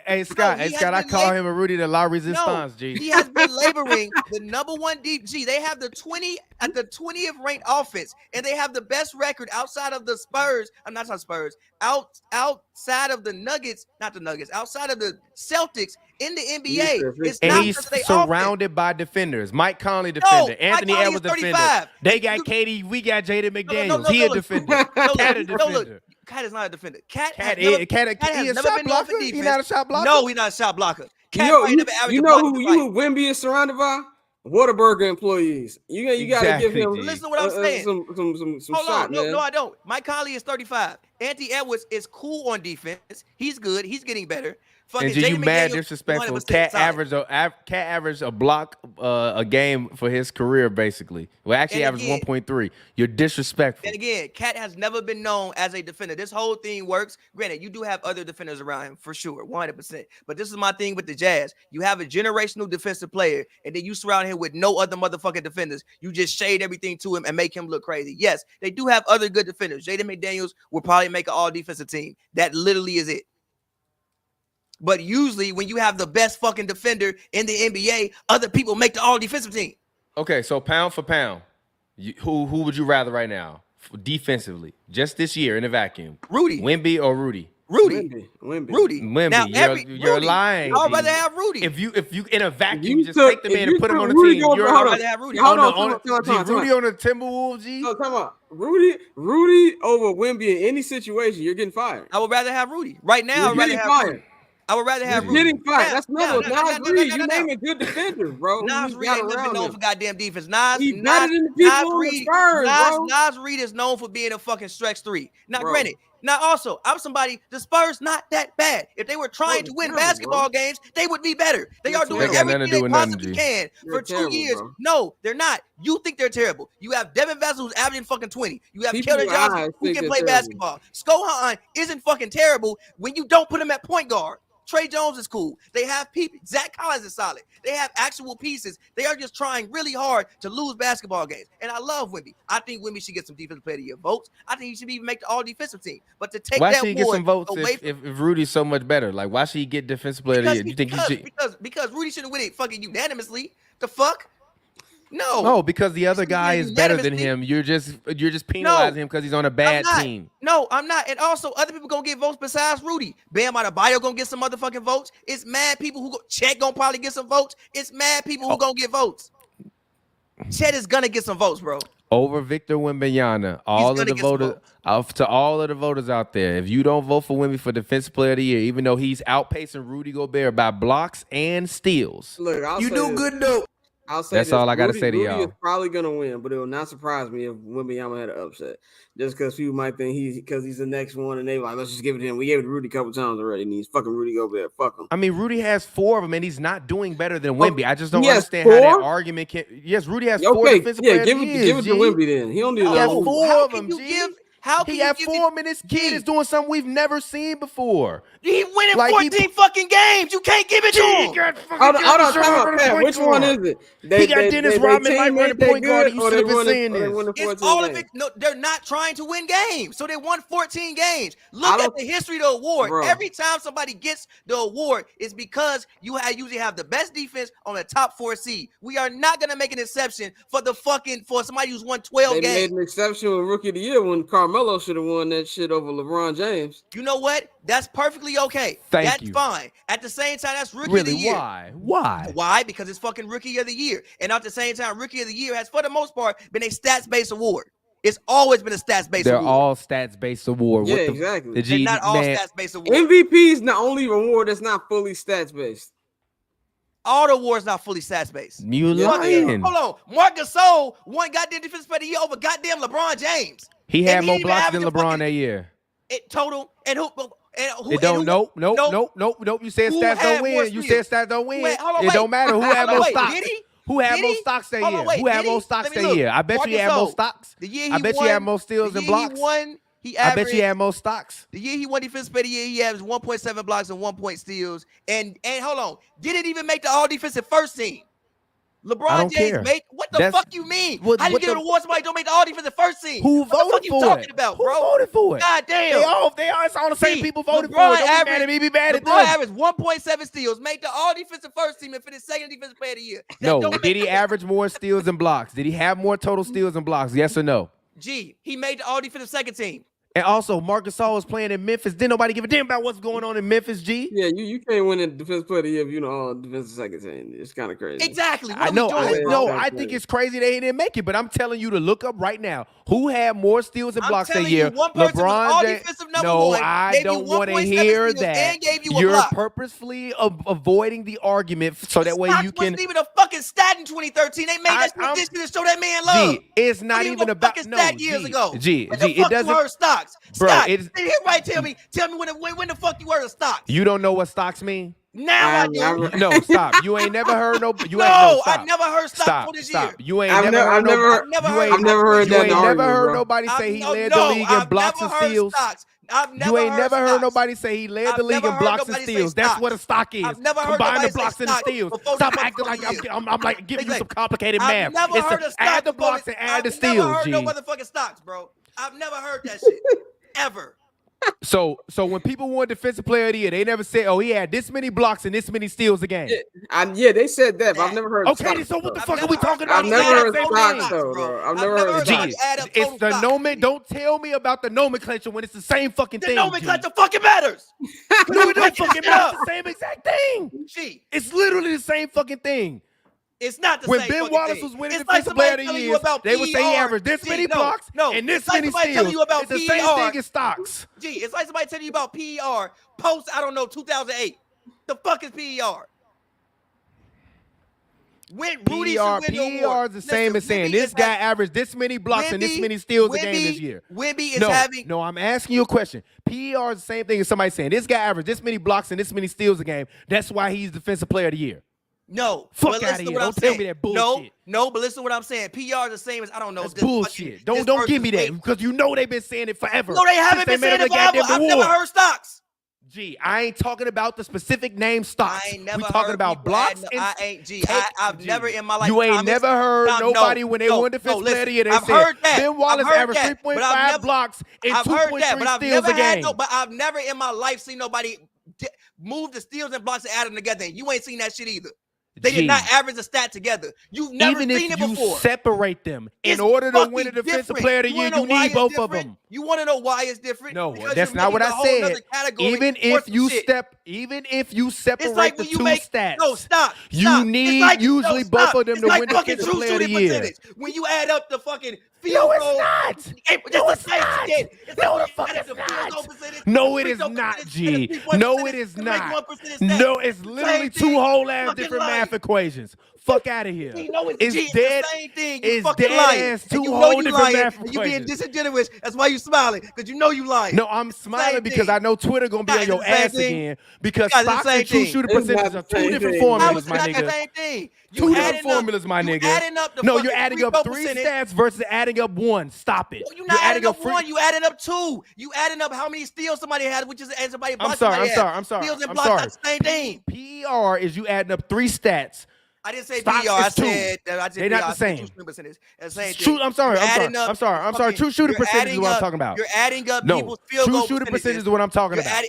Hey, Scott, I call him a Rudy the La Resistance, G. He has been laboring the number one deep G. They have the 20th ranked offense, and they have the best record outside of the Spurs. I'm not Spurs. Outside of the Nuggets, not the Nuggets, outside of the Celtics in the NBA. And he's surrounded by defenders. Mike Conley defender. Anthony Edwards defender. They got KD. We got Jaden McDaniels. He a defender. Cat a defender. Cat is not a defender. Cat has never been known for defense. He's not a shot blocker? No, he's not a shot blocker. You know who Wemby is surrounded by? Whataburger employees. You got to give him. Listen to what I'm saying. Some Hold shot, on. man. No, I don't. Mike Conley is 35. Anthony Edwards is cool on defense. He's good. He's getting better. And you mad disrespectful. Cat averaged a block a game for his career, basically. Well, actually averaged 1.3. You're disrespectful. And again, Cat has never been known as a defender. This whole thing works. Granted, you do have other defenders around him for sure, 100%. But this is my thing with the Jazz. You have a generational defensive player, and then you surround him with no other motherfucking defenders. You just shade everything to him and make him look crazy. Yes, they do have other good defenders. Jaden McDaniels will probably make an all-defensive team. That literally is it. But usually when you have the best fucking defender in the NBA, other people make the all-defensive team. Okay, so pound for pound, who would you rather right now defensively, just this year in a vacuum? Rudy. Wemby or Rudy? Rudy. Now, you're lying. I'd rather have Rudy. If you in a vacuum, just take the man and put him on the team. I'd rather have Rudy. Hold on. Rudy on the Timberwolves, G? No, come on. Rudy over Wemby in any situation, you're getting fired. I would rather have Rudy. Right now, I'd rather have Rudy. I would rather have Rudy. Getting fired. That's Nas Reed. You naming good defenders, bro. Nas Reed ain't never been known for goddamn defense. Nas Reed is known for being a fucking stretch three. Now, granted, now also, I'm somebody, the Spurs not that bad. If they were trying to win basketball games, they would be better. They are doing everything they possibly can for 2 years. No, they're not. You think they're terrible. You have Devin Vassell who's averaging fucking 20. You have Keldon Johnson who can play basketball. Scohan isn't fucking terrible when you don't put him at point guard. Trey Jones is cool. They have people. Zach Collins is solid. They have actual pieces. They are just trying really hard to lose basketball games. And I love Wemby. I think Wemby should get some defensive player of the year votes. I think he should even make the all defensive team. But to take why that should he get some votes if Rudy's so much better? Like, why should he get defensive player of the year? You think he should? Because Rudy shouldn't win it fucking unanimously. The fuck? No, because the other guy is better than him. You're just penalizing him because he's on a bad team. No, I'm not. And also, other people gonna get votes besides Rudy. Bam Adebayo gonna get some motherfucking votes. It's mad people who Chet gonna probably get some votes. It's mad people who gonna get votes. Chet is gonna get some votes, bro. Over Victor Wembanyama, all of the voters out there, if you don't vote for Wemby for Defensive Player of the Year, even though he's outpacing Rudy Gobert by blocks and steals, you do good though. That's all I got to say to y'all. Rudy is probably going to win, but it will not surprise me if Wembanyama had an upset. Just because people might think he's the next one, and they like, let's just give it to him. We gave it to Rudy a couple times already, and he's fucking Rudy Gobert. Fuck him. I mean, Rudy has 4 of them, and he's not doing better than Wemby. I just don't understand how that argument can. Yes, Rudy has 4 defensive players. Give it to Wemby then. He don't need that. 4 of them, He had 4 of them, and this kid is doing something we've never seen before. He winning 14 fucking games. You can't give it to him. Hold on. Which one is it? He got Dennis Rodman like running point guard. You should have been saying this. It's all of it. No, they're not trying to win games, so they won 14 games. Look at the history of the award. Bro. Every time somebody gets the award, it's because you usually have the best defense on the top 4 seed. We are not gonna make an exception for somebody who's won 12 games. They made an exception with Rookie of the Year when Carmelo Carmelo should have won that shit over LeBron James. You know what? That's perfectly okay. Thank you. That's fine. At the same time, that's rookie Really? of the year. Why? Why? Because it's fucking rookie of the year. And at the same time, rookie of the year has, for the most part, been a stats-based award. It's always been a stats-based award. They're all stats-based award. Yeah, exactly. They're not all stats-based award. MVP is the only award that's not fully stats-based. All the awards not fully stats-based. You lying. Hold on. Marc Gasol won goddamn defensive player of the year over goddamn LeBron James. He had more blocks than LeBron that year. Total. And who? It don't. Nope. You said stats don't win. You said stats don't win. It don't matter who had more stocks. Who had more stocks that year? Who had more stocks that year? I bet you had more stocks. I bet you had more steals and blocks. I bet you had more stocks. The year he won defensive player of the year, he averaged 1.7 blocks and 1 point steals. And hold on, didn't even make the all defensive first team. LeBron James made what the fuck you mean? How do you get an award somebody don't make the all defensive first team? Who voted what the fuck for you talking about, bro? Who voted for it? God damn. They all it's all the same people voted for it. Don't be mad at me, be mad at them. LeBron averaged 1.7 steals, made the all defensive first team, and finished second defensive player of the year. No, did he average more steals and blocks? Did he have more total steals and blocks? Yes or no? He made the all defensive second team. And also, Marc Gasol was playing in Memphis. Didn't nobody give a damn about what's going on in Memphis, G? Yeah, you can't win a defensive player of the year if you know all defensive second team. It's kind of crazy. Exactly. I know. I think it's crazy that he didn't make it, but I'm telling you to look up right now who had more steals and blocks that year. LeBron James. No, I don't want to hear that. You're purposefully avoiding the argument so that way you can. Wasn't even a fucking stat in 2013. They made that position to show that man love. G, it's not even about stat years ago. G, it doesn't. Stocks. Bro, it's right. Tell me when the fuck you heard of stocks? You don't know what stocks mean? Now I do. No, stop. You ain't never heard no. I never heard stocks for this year. You ain't I've never heard nobody say he led the league in blocks and steals. You ain't never heard nobody say he led the league in blocks and steals. That's what a stock is. Combine the blocks and the steals. Stop acting like I'm like giving you some complicated math. It's add the blocks and add the steals. I've never heard no motherfucking stocks, bro. I've never heard that shit ever. So when people won defensive player of the year, they never said, "Oh, he had this many blocks and this many steals a game." Yeah, they said that, but I've never heard. Okay, so what the fuck are we talking about? I've never heard stocks, though. I've never heard stocks. It's the nomenclature. Don't tell me about the nomenclature when it's the same fucking thing. The nomenclature fucking matters. No, it don't fucking matter. It's the same exact thing. It's literally the same fucking thing. It's not the when same Ben Wallace thing. was winning defensive player of the year, they would say he averaged this many blocks and this many steals. It's the same thing as stocks. It's like somebody telling you about PER post, 2008. The fuck is PER? When Rudy PER is the same as saying this guy averaged this many blocks and this many steals a game this year. Wemby is having. No, I'm asking you a question. PER is the same thing as somebody saying this guy averaged this many blocks and this many steals a game. That's why he's defensive player of the year. No, fuck out of here! Don't tell me that bullshit. No, but listen to what I'm saying. PR is the same as That's bullshit. Don't give me that because you know they've been saying it forever. No, they haven't been saying it forever. I've never heard stocks. G, I ain't talking about the specific name stocks. We talking about blocks. I've never in my life. You ain't never heard nobody when they won defensive player of the year. They said Ben Wallace averaged 3.5 blocks and 2.3 steals a game. But I've never in my life seen nobody move the steals and blocks and add them together. You ain't seen that shit either. They did not average a stat together. You've never seen it before. Even if you separate them in order to win a defensive player of the year, you need both of them. You want to know why it's different? No, that's not what I said. Even if you separate the two stats, no, stop. You need usually both of them to win defensive player of the year. When you add up the fucking no, it's not. No, it's not. No, the fuck it's not. No, it is not, G. No, it is not. No, it's literally two whole ass different math equations. Fuck out of here. It's dead. It's dead ass two whole different math equations. You being disingenuous. That's why you smiling, because you know you lying. No, I'm smiling because I know Twitter gonna be on your ass again because stocks and true shooter percentages are two different formulas, my nigga. Two different formulas, my nigga. No, you're adding up three stats versus adding up one. Stop it. You're not adding up one. You adding up two. You adding up how many steals somebody had, which is somebody. I'm sorry. Steals and blocks, that's the same thing. PER is you adding up three stats. I didn't say PER. I said they're not the same. I'm sorry. True shooter percentage is what I'm talking about. You're adding up people's field goal true shooter percentage is what I'm talking about.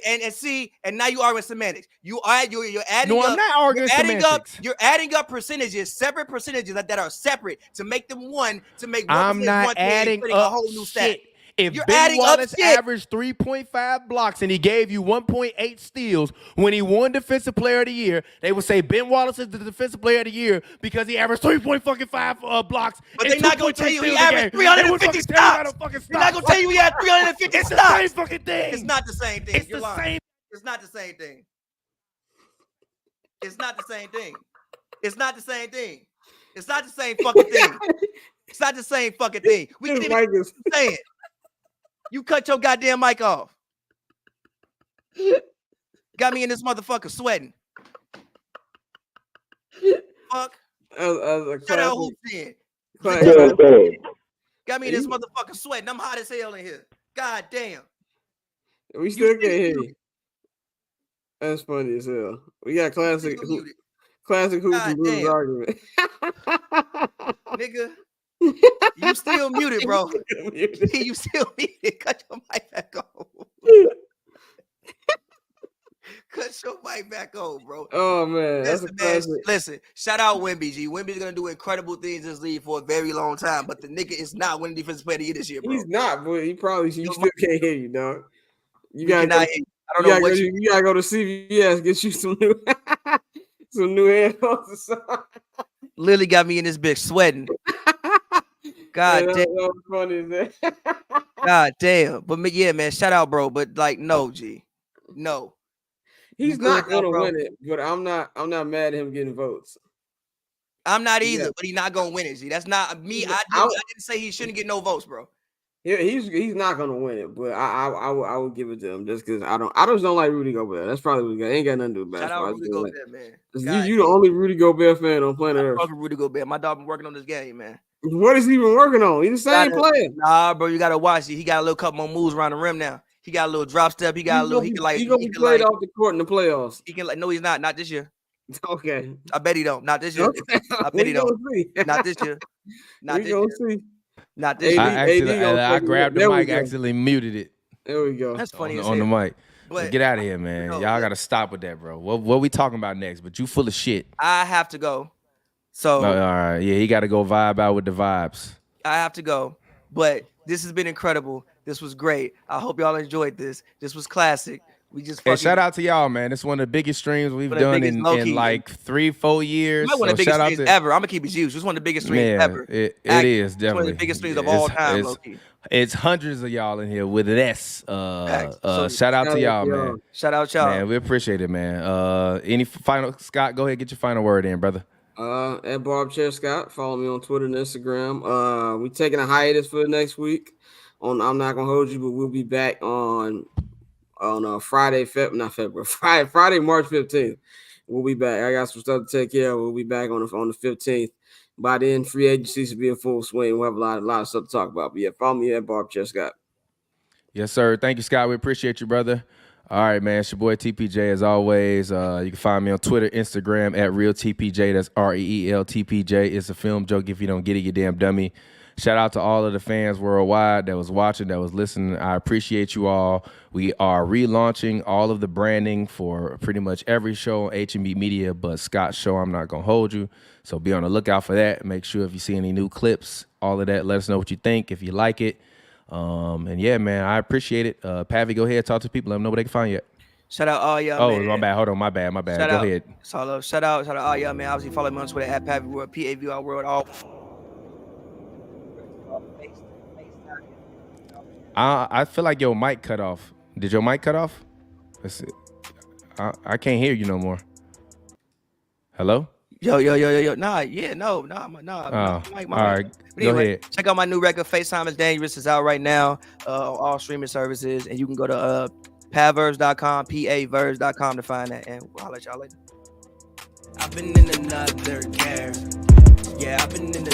And now you are with semantics. You're adding. No, I'm not arguing semantics. You're adding up percentages, separate percentages that are separate to make them one. To make one I'm not adding up a whole new stat. If You're Ben adding up Wallace shit. averaged 3.5 blocks and he gave you 1.8 steals when he won Defensive Player of the Year, they would say Ben Wallace is the Defensive Player of the Year because he averaged 3.5 blocks. But and they're not going to tell you he steals a averaged game. They would 350 fucking tell you about stops. no fucking They're not going to tell you he had 350 It's stops. the same fucking thing. It's not the same thing. It's You're the lying. same. It's not the same thing. It's not the same thing. It's not the same thing. It's not the same fucking thing. It's not the same fucking thing. We can't even say it. You cut your goddamn mic off. Got me in this motherfucker sweating. Fuck. Shut up, hoops in. Got me in this motherfucker sweating. I'm hot as hell in here. God damn. We still can't hear you. That's funny as hell. We got classic hoops and blues argument. Nigga, you still muted, bro. You still muted. Cut your mic back on. Cut your mic back on, bro. Oh man, listen. Shout out Wemby, G. Wemby's gonna do incredible things in this league for a very long time, but the nigga is not winning defensive player of the year this year, bro. He's not, but he probably still can't hear you, dog. You gotta go to CVS, get you some new headphones or something. Lily got me in this bitch sweating. God damn. That was funny as that. God damn. But yeah, man, shout out, bro. But like, no, G. No. He's not gonna win it, but I'm not mad at him getting votes. I'm not either, but he's not gonna win it, G. That's not me. I didn't say he shouldn't get no votes, bro. Yeah, he's not gonna win it, but I would give it to him just because I just don't like Rudy Gobert. That's probably what he got. Ain't got nothing to do with basketball. Shout out Rudy Gobert, man. You the only Rudy Gobert fan on planet Earth. Fucking Rudy Gobert. My dog been working on this game, man. What is he even working on? He's the same player. Nah, bro, you gotta watch it. He got a little couple more moves around the rim now. He got a little drop step. He can be played off the court in the playoffs. He can no, he's not this year. Okay. I bet he don't. Not this year. Okay. I bet he don't. Not this year. Not this year. See. Not this year. I grabbed the mic, accidentally muted it. There we go. That's funny on the mic. But get out of here, man. Y'all gotta stop with that, bro. What we talking about next? But you full of shit. I have to go. So all right, yeah, he got to go vibe out with the vibes. I have to go. But this has been incredible. This was great. I hope y'all enjoyed this. This was classic. We just shout out to y'all, man. It's one of the biggest streams we've done in like 3-4 years. One of the biggest streams ever. I'm gonna keep it huge. It's one of the biggest streams ever. It is definitely one of the biggest streams of all time. It's hundreds of y'all in here with an S. Shout out to y'all, man. Shout out y'all. Man, we appreciate it, man. Any final, Scott? Go ahead, get your final word in, brother. At Barbchair Scott. Follow me on Twitter and Instagram. We taking a hiatus for next week. I'm not gonna hold you, but we'll be back on Friday, Friday, March 15th. We'll be back. I got some stuff to take care of. We'll be back on the 15th. By then, free agency should be in full swing. We'll have a lot of stuff to talk about. But yeah, follow me at Barbchair Scott. Yes, sir. Thank you, Scott. We appreciate you, brother. All right, man. It's your boy TPJ as always. You can find me on Twitter, Instagram at reeltpj. That's reeltpj. It's a film joke. If you don't get it, you damn dummy. Shout out to all of the fans worldwide that was watching, that was listening. I appreciate you all. We are relaunching all of the branding for pretty much every show on H&B Media, but Scott's show, I'm not going to hold you. So be on the lookout for that. Make sure if you see any new clips, all of that, let us know what you think, if you like it. And yeah, man, I appreciate it. Pavy, go ahead, talk to people, let them know where they can find you at. Shout out all y'all, man. My bad. Hold on, my bad. Go ahead. Shout out all y'all, man. Obviously, follow me on Twitter at pavyworld, pavyworld, all. I feel like your mic cut off. Did your mic cut off? Let's see. I can't hear you no more. Hello? Yo. No. All right. Go ahead. Check out my new record, FaceTime is Dangerous. It's out right now on all streaming services. And you can go to pavyworld.com, pavyworld.com to find that. And I'll let y'all later. I've been in another game. Yeah, I've been in